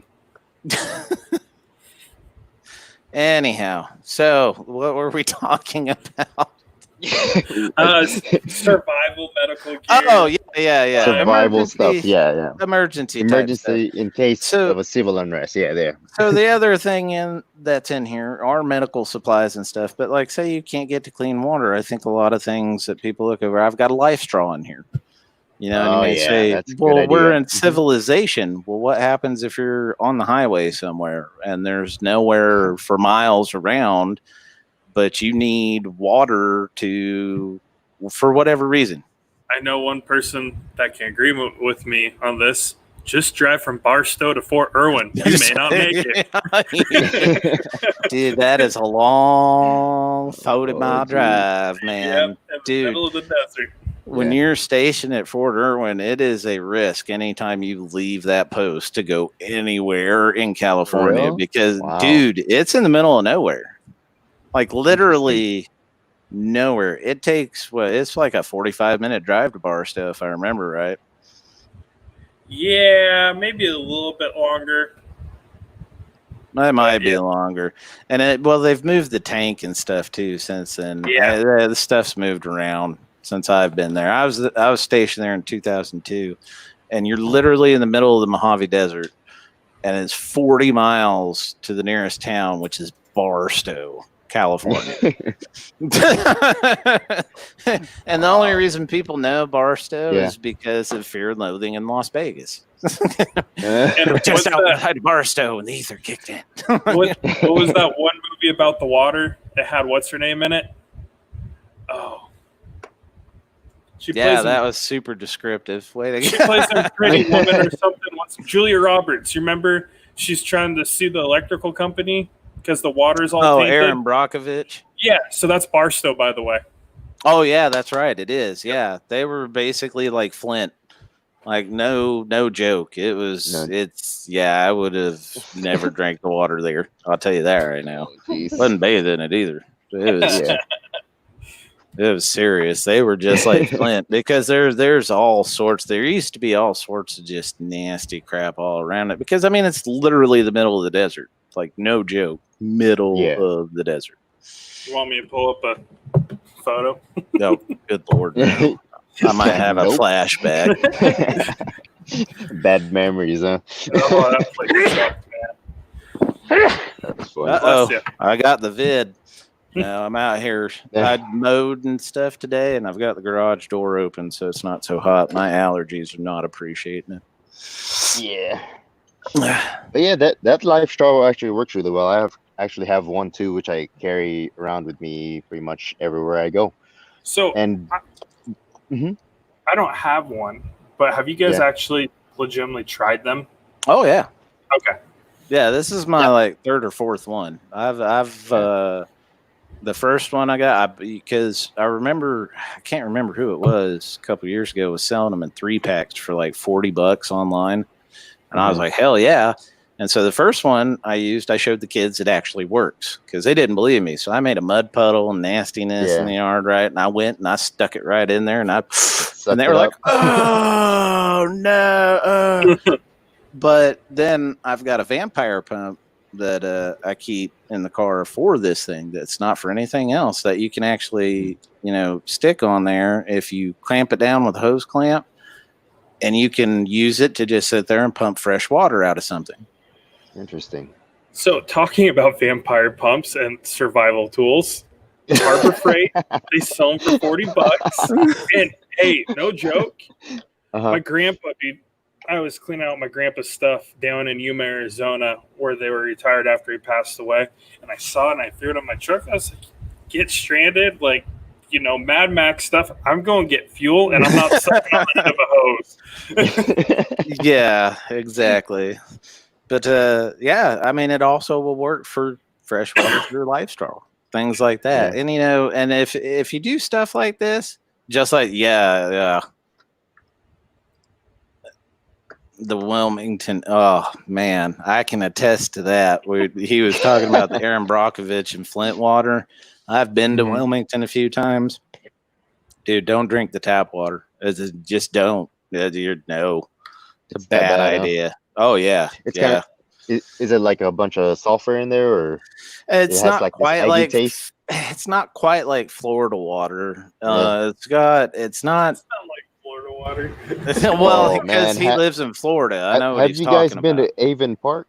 Anyhow, so what were we talking about? Survival medical gear. Oh, yeah. Survival stuff. Yeah. Emergency type Emergency in case So- of a civil unrest. Yeah, there. So the other thing that's in here are medical supplies and stuff. But like, say you can't get to clean water, I think a lot of things that people look over. I've got a life straw in here. And Oh, you may yeah, say, that's a good well, we're idea. in civilization. Well, what happens if you're on the highway somewhere and there's nowhere for miles around, but you need water for whatever reason? I know one person that can agree with me on this. Just drive from Barstow to Fort Irwin. You may not make it. Dude, that is a long 40-mile geez. drive, man. Yep, in the Dude. middle of the desert. When Yeah. you're stationed at Fort Irwin, it is a risk anytime you leave that post to go anywhere in California real? because, Wow. dude, it's in the middle of nowhere. Like literally nowhere. It takes it's like a 45-minute drive to Barstow, if I remember right. Yeah, maybe a little bit longer. It might be longer, and they've moved the tank and stuff too since then. Yeah. The stuff's moved around since I've been there. I was stationed there in 2002, and you're literally in the middle of the Mojave Desert, and it's 40 miles to the nearest town, which is Barstow, California. And the only reason people know Barstow is because of Fear and Loathing in Las Vegas. Just outside Barstow, and the ether kicked in. What was that one movie about the water? It had what's her name in it? Oh, that was super descriptive. She plays a pretty woman or something. Julia Roberts. You remember? She's trying to sue the electrical company because the water's all tainted. Erin Brockovich. Yeah, so that's Barstow, by the way. Oh yeah, that's right. It is. Yeah, they were basically like Flint. Like no joke. It was. It's. Yeah, I would have never drank the water there. I'll tell you that right now. Wasn't bathing in it either. It was. It was serious. They were just like Flint because there's all sorts. There used to be all sorts of just nasty crap all around it because I mean it's literally the middle of the desert. Like no joke, middle of the desert. You want me to pull up a photo? No, good Lord. No. I might have a flashback. Bad memories, huh? That's funny. I got the vid. No, I'm out here. I mowed and stuff today, and I've got the garage door open, so it's not so hot. My allergies are not appreciating it. Yeah. But yeah, that life straw actually works really well. I actually have one too, which I carry around with me pretty much everywhere I go. So, I don't have one, but have you guys actually legitimately tried them? Oh yeah. Okay. Yeah, this is my like third or fourth one. I've the first one I got because I can't remember who it was a couple years ago was selling them in 3-packs for like $40 online, and I was like, hell yeah. And so the first one I showed the kids it actually works because they didn't believe me. So I made a mud puddle and nastiness in the yard, right? And I went and I stuck it right in there, and and they were like, "Oh no!" But then I've got a vampire pump that I keep in the car for this thing. That's not for anything else. That you can actually, stick on there if you clamp it down with a hose clamp, and you can use it to just sit there and pump fresh water out of something. Interesting. So, talking about vampire pumps and survival tools, Harbor Freight, they sell them for $40. And hey, no joke, my grandpa, dude, I was cleaning out my grandpa's stuff down in Yuma, Arizona, where they were retired after he passed away. And I saw it and I threw it on my truck. I was like, get stranded, like, Mad Max stuff. I'm going to get fuel and I'm not sucking on the end of a hose. Yeah, exactly. But I mean, it also will work for freshwater for your life straw, things like that. And and if you do stuff like this, just like the Wilmington, oh man, I can attest to that. He was talking about the Erin Brockovich and Flint water. I've been to Wilmington a few times. Dude, don't drink the tap water. Just don't. It's a bad idea. Oh yeah, it's kind of. Is it like a bunch of sulfur in there, or it's not like quite like taste? It's not quite like Florida water. It's not like Florida water. Well, because he lives in Florida. I know. Have you guys been to Avon Park?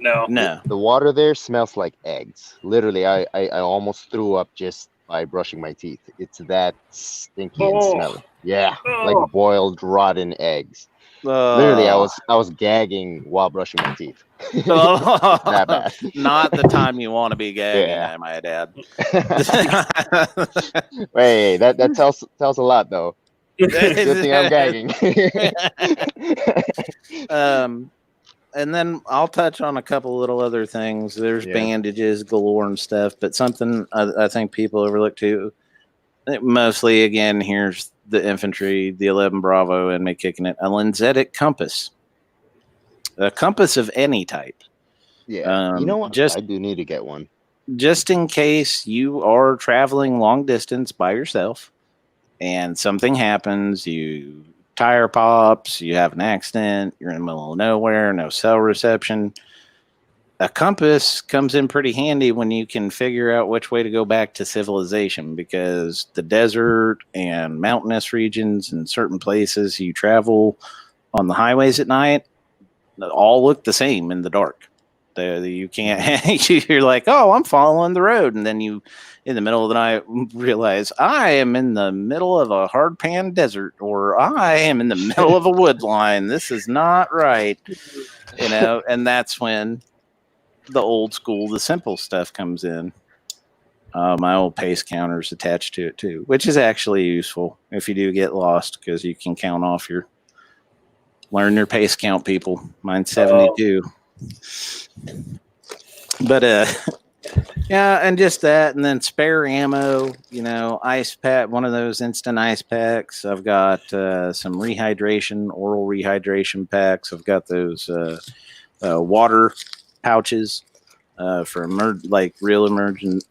No. The water there smells like eggs. Literally, I almost threw up just by brushing my teeth. It's that stinky and smelly. Yeah, like boiled rotten eggs. Literally, I was gagging while brushing my teeth. That bad. Not the time you want to be gagging, I might add. Wait, that tells a lot though. Good thing I'm gagging. And then I'll touch on a couple little other things. There's bandages galore and stuff, but something I think people overlook too. Mostly, again, here's the infantry, the 11 Bravo, and me kicking it. A lensetic compass. A compass of any type. Yeah. You know what? I do need to get one. Just in case you are traveling long distance by yourself and something happens, you tire pops, you have an accident, you're in the middle of nowhere, no cell reception. A compass comes in pretty handy when you can figure out which way to go back to civilization, because the desert and mountainous regions and certain places you travel on the highways at night all look the same in the dark. You can't, you're like, oh, I'm following the road. And then you, in the middle of the night, realize I am in the middle of a hard pan desert, or I am in the middle of a wood line. This is not right. And that's when the old school, the simple stuff comes in. My old pace counter is attached to it too, which is actually useful if you do get lost, because you can count off learn your pace count, people. Mine's 72. But yeah, and just that, and then spare ammo, ice pack, one of those instant ice packs. I've got some oral rehydration packs. I've got those water pouches for real emergent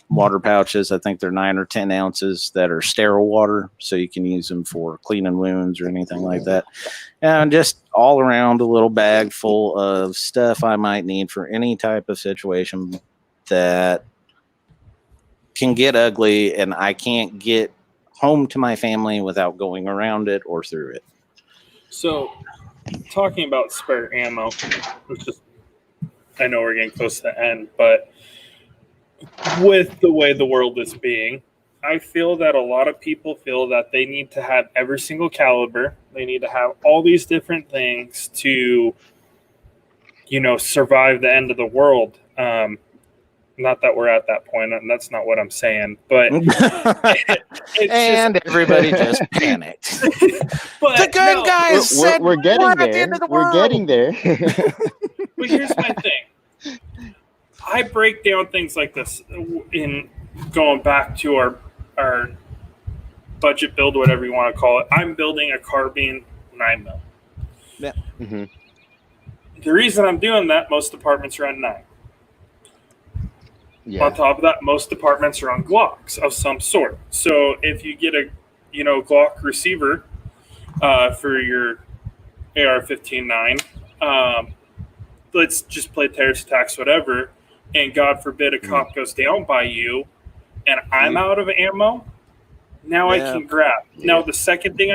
water pouches. I think they're 9 or 10 ounces that are sterile water, so you can use them for cleaning wounds or anything like that. And just all around a little bag full of stuff I might need for any type of situation that can get ugly and I can't get home to my family without going around it or through it. So, talking about spare ammo, I know we're getting close to the end, but with the way the world is being, I feel that a lot of people feel that they need to have every single caliber. They need to have all these different things to, survive the end of the world. Not that we're at that point, and that's not what I'm saying, but everybody just panicked. But the good guys said we're getting there. The end of the we're world. Getting there. But here's my thing. I break down things like this in going back to our budget build, whatever you want to call it. I'm building a carbine 9mm. Yeah. Mm-hmm. The reason I'm doing that, most departments are on 9. Yeah. On top of that, most departments are on Glocks of some sort. So if you get a Glock receiver for your AR-15-9, let's just play terrorist attacks, whatever, and God forbid a cop goes down by you and I'm out of ammo, now I can grab. Now the second thing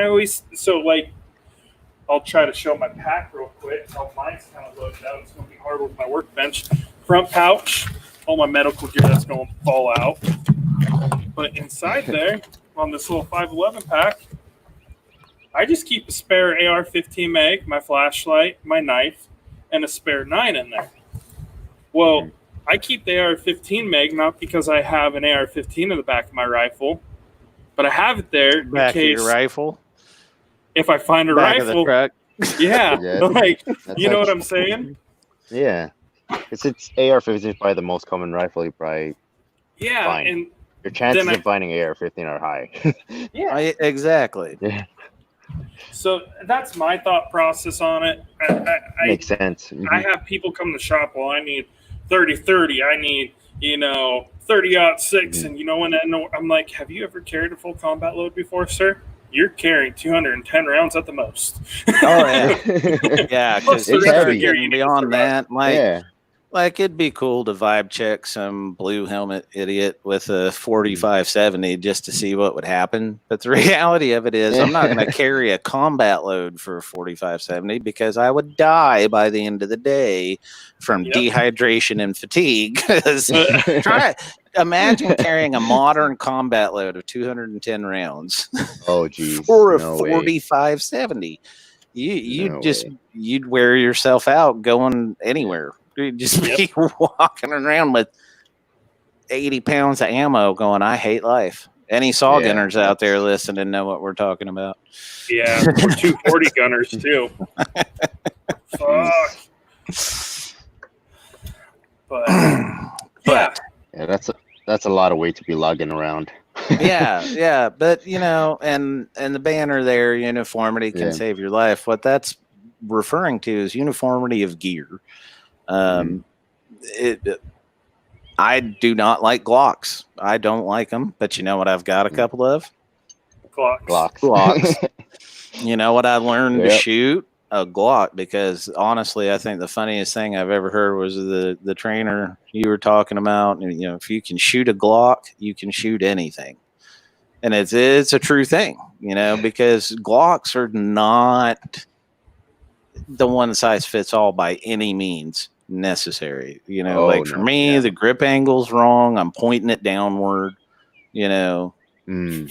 I'll try to show my pack real quick. How mine's kind of loaded out. It's going to be hard with my workbench. Front pouch, all my medical gear that's going to fall out. But inside there, on this little 511 pack, I just keep a spare AR-15 mag, my flashlight, my knife, and a spare 9 in there. Well, I keep the AR-15 mag not because I have an AR-15 in the back of my rifle, but I have it there back in case of your rifle. If I find a back rifle, of the truck. yeah, That's you know what I'm saying? Yeah, it's AR-15 is probably the most common rifle you probably find. And your chances of finding AR-15 are high. Exactly. Yeah. So that's my thought process on it. Makes sense. Mm-hmm. I have people come to the shop. Well, I need 30-30. I need 30-06, and I'm like, have you ever carried a full combat load before, sir? You're carrying 210 rounds at the most. Oh yeah, yeah. Because it's heavy. Beyond that, like it'd be cool to vibe check some blue helmet idiot with a 45-70 just to see what would happen. But the reality of it is, I'm not going to carry a combat load for a 45-70 because I would die by the end of the day from dehydration and fatigue. Imagine carrying a modern combat load of 210 rounds. Oh, geez. For a 45-70. You'd wear yourself out going anywhere. You'd just be walking around with 80 pounds of ammo going, I hate life. Any saw gunners out there listening know what we're talking about. Yeah, or 240 gunners too. Fuck. But that's a lot of weight to be lugging around. yeah, but and the banner there, uniformity can save your life. What that's referring to is uniformity of gear. I do not like Glocks. I don't like them, but you know what I've got a couple of? Glocks. Glocks. You know what I learned to Yep. shoot? A Glock, because honestly, I think the funniest thing I've ever heard was the trainer you were talking about. And, you know, if you can shoot a Glock, you can shoot anything, and it's a true thing. You know, because Glocks are not the one size fits all by any means necessary. You know, Oh, like for no, me, yeah. the grip angle's wrong. I'm pointing it downward. You know, Mm.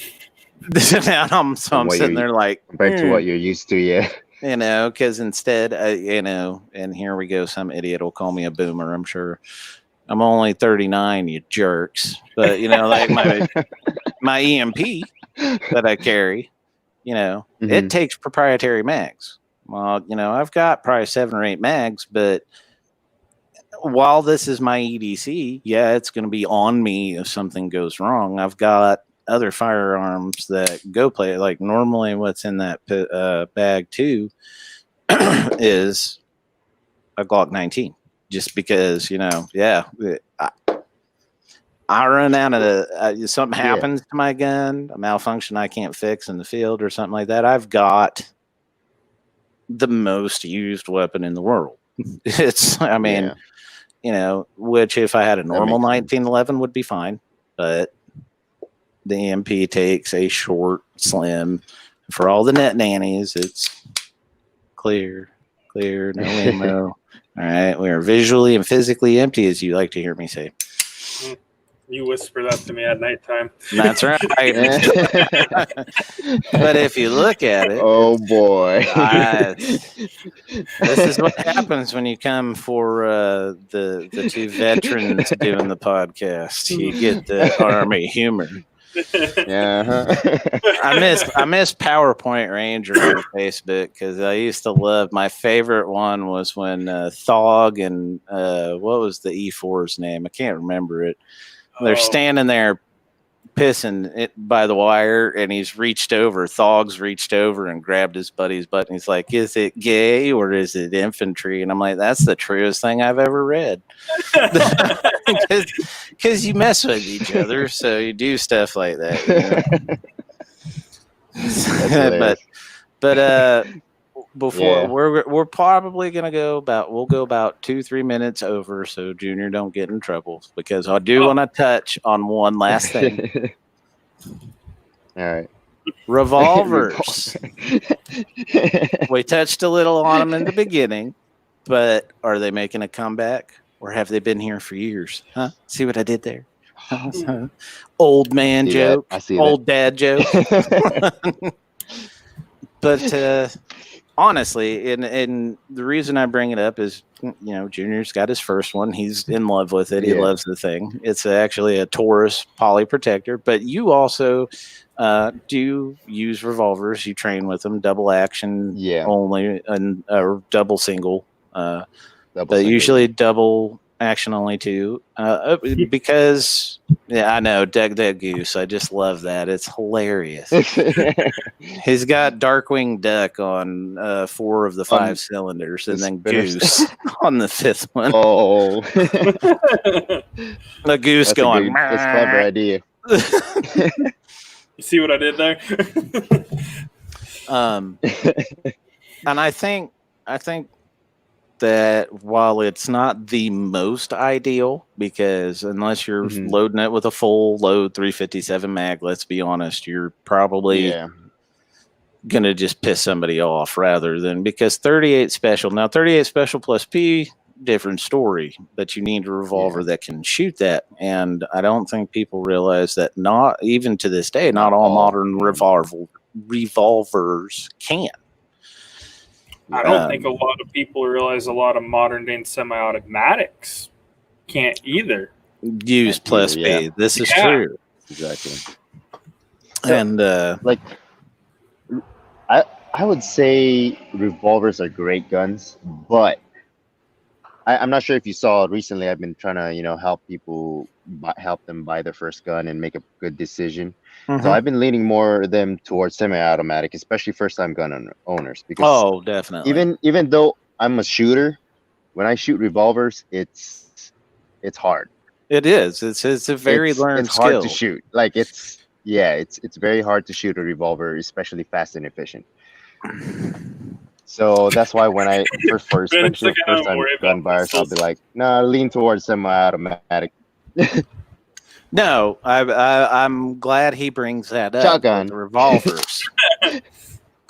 and I'm sitting there like compared to what you're used to, yeah. you know, because instead, you know, and here we go, some idiot will call me a boomer, I'm sure. I'm only 39, you jerks. But, you know, like my EMP that I carry, you know, it takes proprietary mags. Well, you know, I've got probably 7 or 8 mags, but while this is my EDC, yeah, it's going to be on me if something goes wrong. I've got other firearms that go play. Like normally what's in that bag too is a Glock 19, just because, you know, yeah, I run out of something happens to my gun, a malfunction I can't fix in the field or something like that. I've got the most used weapon in the world. It's, I mean, you know, which if I had a normal 1911 would be fine, but the EMP takes a short, slim. For all the net nannies, it's clear, no ammo. All right, we are visually and physically empty, as you like to hear me say. You whisper that to me at nighttime. That's right. But if you look at it, oh boy, this is what happens when you come for the 2 veterans doing the podcast. You get the Army humor. Yeah. I miss PowerPoint Ranger on Facebook, because I used to love. My favorite one was when Thog and what was the E4's name? I can't remember it. They're standing there pissing it by the wire, and he's reached over. Thog's reached over and grabbed his buddy's butt, and he's like, "Is it gay or is it infantry?" And I'm like, "That's the truest thing I've ever read." Because you mess with each other, so you do stuff like that. You know? but before we're probably gonna go about 2-3 minutes over, so Junior don't get in trouble, because I do want to touch on one last thing. All right. Revolvers. We touched a little on them in the beginning, but are they making a comeback, or have they been here for years? Huh? See what I did there? Old man joke. I see old dad joke. But honestly, and the reason I bring it up is, you know, Junior's got his first one. He's in love with it. He loves the thing. It's actually a Taurus poly protector. But you also do use revolvers. You train with them, double action only, and or double single. But usually double action only too. Because I know Dead Goose. I just love that. It's hilarious. He's got Darkwing Duck on 4 of the 5 cylinders, and then Goose on the 5th one. Oh, the Goose that's going. That's a clever idea. You see what I did there? And I think that while it's not the most ideal, because unless you're loading it with a full load 357 mag, let's be honest, you're probably gonna just piss somebody off, rather than, because 38 special plus P, different story, but you need a revolver that can shoot that. And I don't think people realize that, not even to this day, not all modern revolvers can. I don't think a lot of people realize a lot of modern day semi-automatics can't either. Use plus P. This is true. Exactly. And like, I would say revolvers are great guns, but I'm not sure if you saw recently. I've been trying to, you know, help them buy their first gun and make a good decision. So I've been leaning more of them towards semi-automatic, especially first-time gun owners. Because definitely. Even though I'm a shooter, when I shoot revolvers, it's hard. It is. It's a very learned skill. It's hard to shoot. Like it's very hard to shoot a revolver, especially fast and efficient. So that's why when Ben, it's especially like I first don't time worry gun about buyers, I'll be pistols. like, nah, lean towards semi-automatic. No, I'm glad he brings that up. Shotgun. The revolvers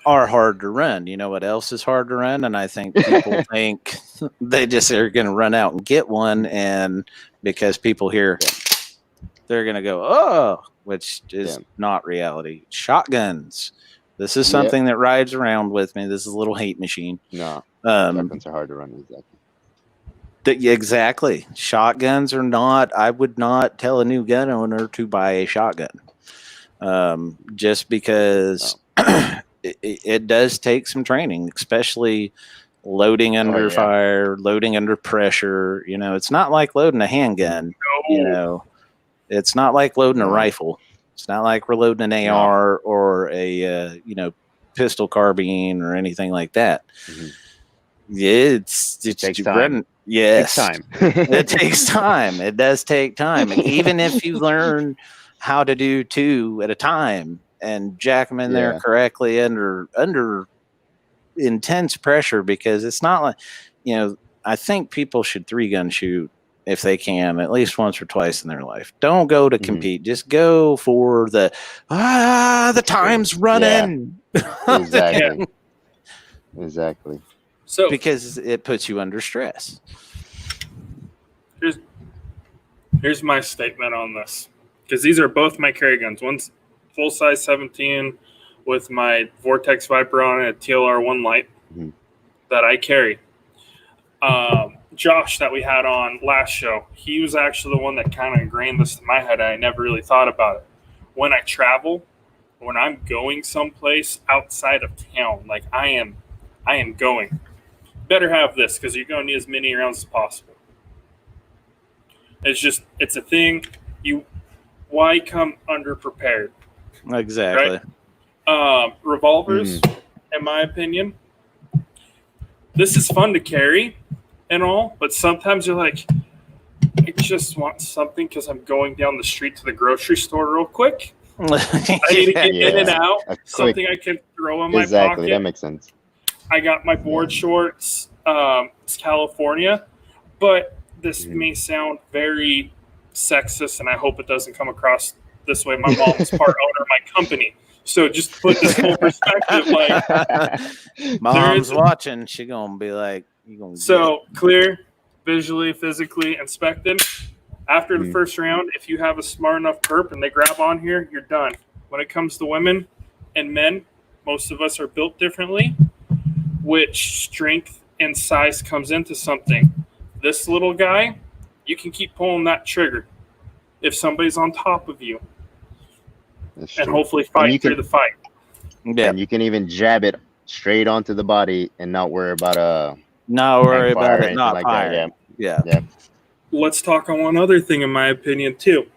are hard to run. You know what else is hard to run? And I think people think they just are going to run out and get one, and because people hear, they're going to go, oh, which is not reality. Shotguns. This is something that rides around with me. This is a little hate machine. No, shotguns are hard to run. Exactly. Shotguns are not. I would not tell a new gun owner to buy a shotgun, just because it does take some training, especially loading under fire, loading under pressure. You know, it's not like loading a handgun. No. You know, it's not like loading a rifle. It's not like we're loading an AR or a pistol carbine or anything like that. Mm-hmm. It takes time. Yes, it takes time. It does take time. And even if you learn how to do 2 at a time and jack them in there correctly under intense pressure, because it's not like, I think people should 3-gun shoot if they can at least once or twice in their life. Don't go to compete. Just go for the time's running. Exactly. Exactly. So because it puts you under stress. Here's my statement on this, because these are both my carry guns. One's full size 17 with my Vortex Viper on it, a TLR1 light that I carry. Josh that we had on last show, he was actually the one that kind of ingrained this in my head. I never really thought about it. When I travel, when I'm going someplace outside of town, like I am going, better have this, because you're going to need as many rounds as possible. It's a thing. Why come underprepared? Exactly. Right? Revolvers, in my opinion, this is fun to carry and all, but sometimes you're like, I just want something because I'm going down the street to the grocery store real quick. I need to get in and out. Something I can throw in my pocket. Exactly, that makes sense. I got my board shorts. It's California, but this may sound very sexist, and I hope it doesn't come across this way. My mom's part owner of my company, so just put this whole perspective. Like, mom's watching, she gonna be like, "You gonna?" So clear, visually, physically inspected. After the first round, if you have a smart enough perp and they grab on here, you're done. When it comes to women and men, most of us are built differently, which strength and size comes into something. This little guy, you can keep pulling that trigger if somebody's on top of you, and hopefully fight through the fight. Yeah, and you can even jab it straight onto the body and not worry about it not firing. Yeah. Let's talk on one other thing, in my opinion, too.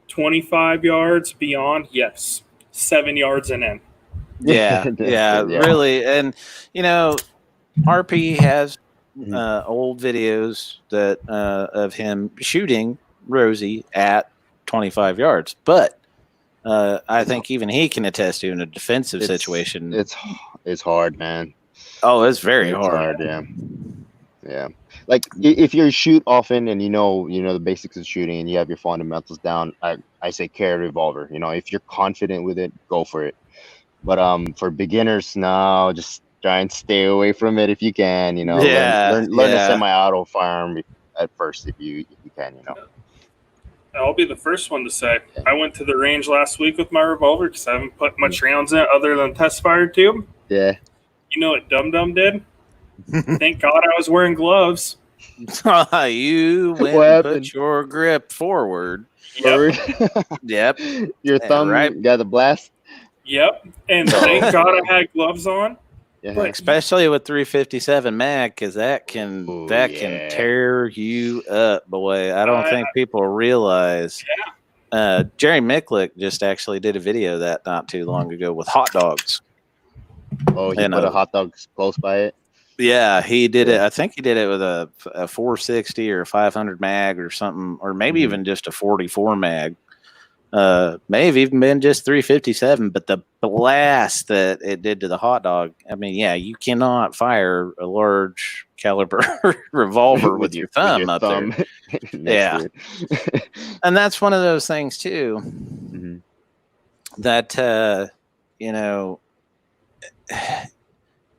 25 yards beyond, yes. 7 yards and in. Yeah, really. And, RP has old videos that of him shooting Rosie at 25 yards. But I think even he can attest to, in a defensive situation. It's hard, man. Oh, it's very hard. Yeah. Like, if you shoot often and you know the basics of shooting and you have your fundamentals down, I say carry a revolver. If you're confident with it, go for it. But for beginners, no, just try and stay away from it if you can. Learn a semi-auto firearm at first if you can. I'll be the first one to say I went to the range last week with my revolver because I haven't put much rounds in it other than test fire tube. Yeah. You know what Dum Dum did? Thank God I was wearing gloves. You went and put your grip forward. Yep. Your thumb got the blast. Yep. And thank God I had gloves on. Yeah. But especially with 357 mag, because that can tear you up, boy. I don't think people realize. Yeah. Jerry Micklick just actually did a video of that not too long ago with hot dogs. Oh, he put a hot dog close by it. Yeah, he did it. I think he did it with a 460 or 500 mag or something, or maybe even just a 44 mag. May have even been just 357, but the blast that it did to the hot dog. I mean, yeah, you cannot fire a large caliber revolver with your thumb up there. Yeah. And that's one of those things too, that, you know,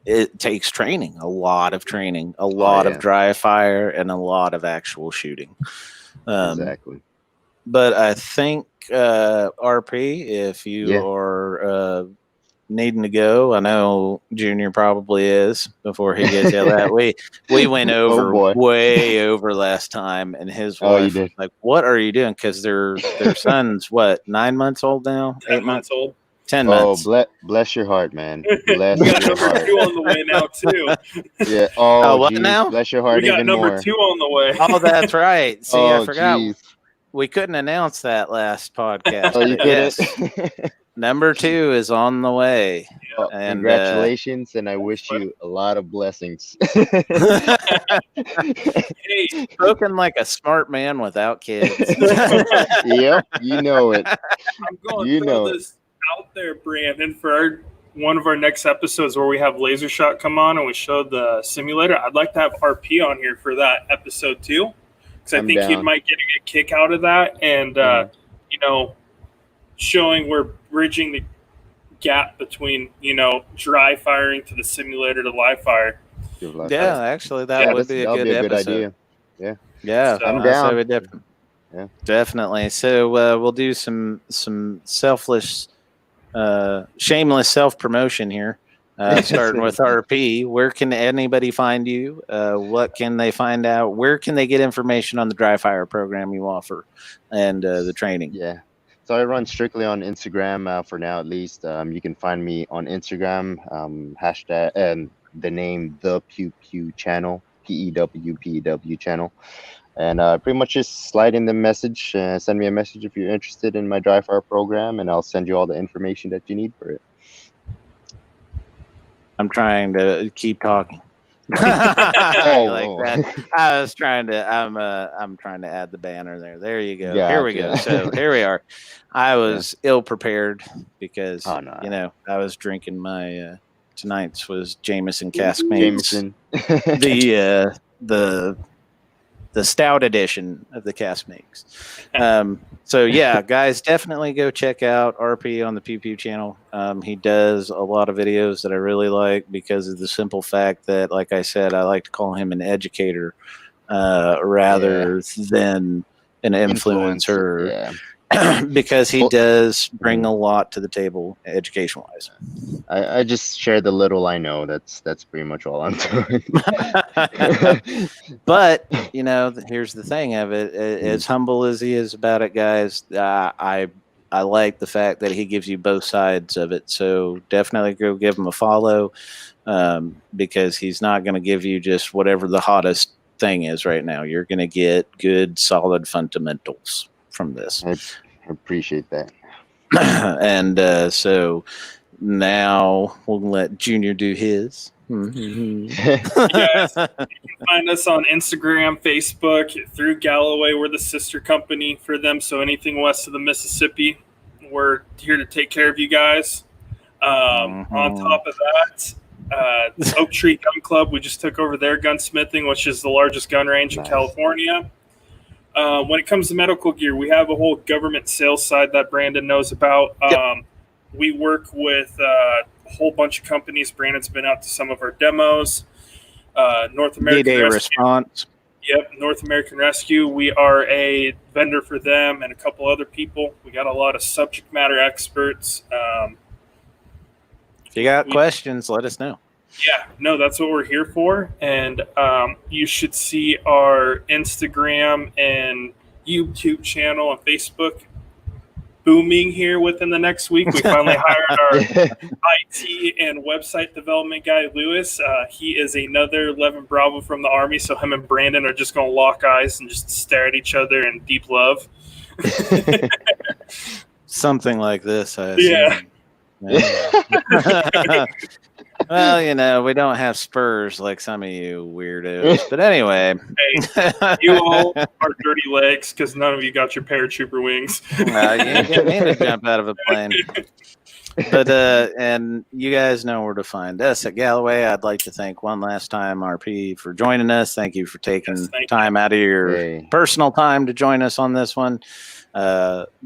it takes training, a lot of training, a lot of dry fire, and a lot of actual shooting. Exactly. But I think, RP, if you are needing to go, I know Junior probably is before he gets yelled at. We went over way over last time, and his wife was like, "What are you doing?" Because their son's what, 9 months old now, 8 months old. 10 months. Bless your heart, man. Bless we got your number heart. 2 on the way now too. Yeah. Oh, what geez. now? Bless your heart. We got even number more. 2 on the way. Oh, that's right. See, I forgot. Geez. We couldn't announce that last podcast. Oh, you yes. couldn't? Number 2 is on the way. Oh, and congratulations, and I wish you a lot of blessings. Hey, spoken like a smart man without kids. Yep, you know it. I'm going to throw this out there, Brandon, for one of our next episodes where we have Laser Shot come on and we show the simulator. I'd like to have RP on here for that episode too, because I think he might get a kick out of that, and you know, showing we're bridging the gap between, you know, dry firing to the simulator to live fire. Yeah, actually, that would be a good episode. Idea. Yeah, so, I'm down. Yeah, definitely. So we'll do some selfless, shameless self promotion here. Starting with RP, where can anybody find you? What can they find out? Where can they get information on the dry fire program you offer and the training? Yeah. So I run strictly on Instagram for now, at least. You can find me on Instagram, hashtag and the name ThePewPewChannel, PEWPEW channel, and pretty much just slide in the message. Send me a message if you're interested in my dry fire program, and I'll send you all the information that you need for it. I'm trying to keep talking. That. I was trying to. I'm trying to add the banner there. There you go. Gotcha. Here we go. So here we are. I was ill prepared because you know, I was drinking my tonight's was Jameson Caskmates. The stout edition of the Caskmates. So yeah, guys, definitely go check out RP on the Pew Pew channel. He does a lot of videos that I really like because of the simple fact that, like I said, I like to call him an educator rather than an influencer. Yeah. Because he does bring a lot to the table education wise. I just share the little I know. That's pretty much all I'm doing. But you know, here's the thing of it. As humble as he is about it, guys, I like the fact that he gives you both sides of it. So definitely go give him a follow, because he's not going to give you just whatever the hottest thing is right now. You're going to get good, solid fundamentals from this. I appreciate that. And so now we'll let Junior do his. Yes, you can find us on Instagram, Facebook, through Galloway. We're the sister company for them, so anything west of the Mississippi, we're here to take care of you guys. On top of that, Oak Tree Gun Club, we just took over their gunsmithing, which is the largest gun range in California. When it comes to medical gear, we have a whole government sales side that Brandon knows about. We work with a whole bunch of companies. Brandon's been out to some of our demos. North American Rescue. Response. Yep, North American Rescue. We are a vendor for them and a couple other people. We got a lot of subject matter experts. If you got questions, let us know. Yeah, no, that's what we're here for. And you should see our Instagram and YouTube channel and Facebook booming here within the next week. We finally hired our IT and website development guy, Lewis. He is another 11 Bravo from the Army, so him and Brandon are just going to lock eyes and just stare at each other in deep love. Something like this, I assume. Yeah. Well, you know, we don't have spurs like some of you weirdos. But anyway, Hey, you all are dirty legs because none of you got your paratrooper wings. you ain't getting me to jump out of a plane. But and you guys know where to find us at Galloway. I'd like to thank one last time RP for joining us. Thank you for taking Yes, time out of your personal time to join us on this one.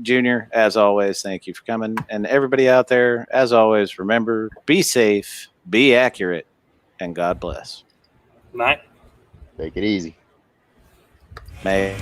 Junior, as always, thank you for coming. And everybody out there, as always, remember, be safe, be accurate, and God bless. Night. Take it easy. May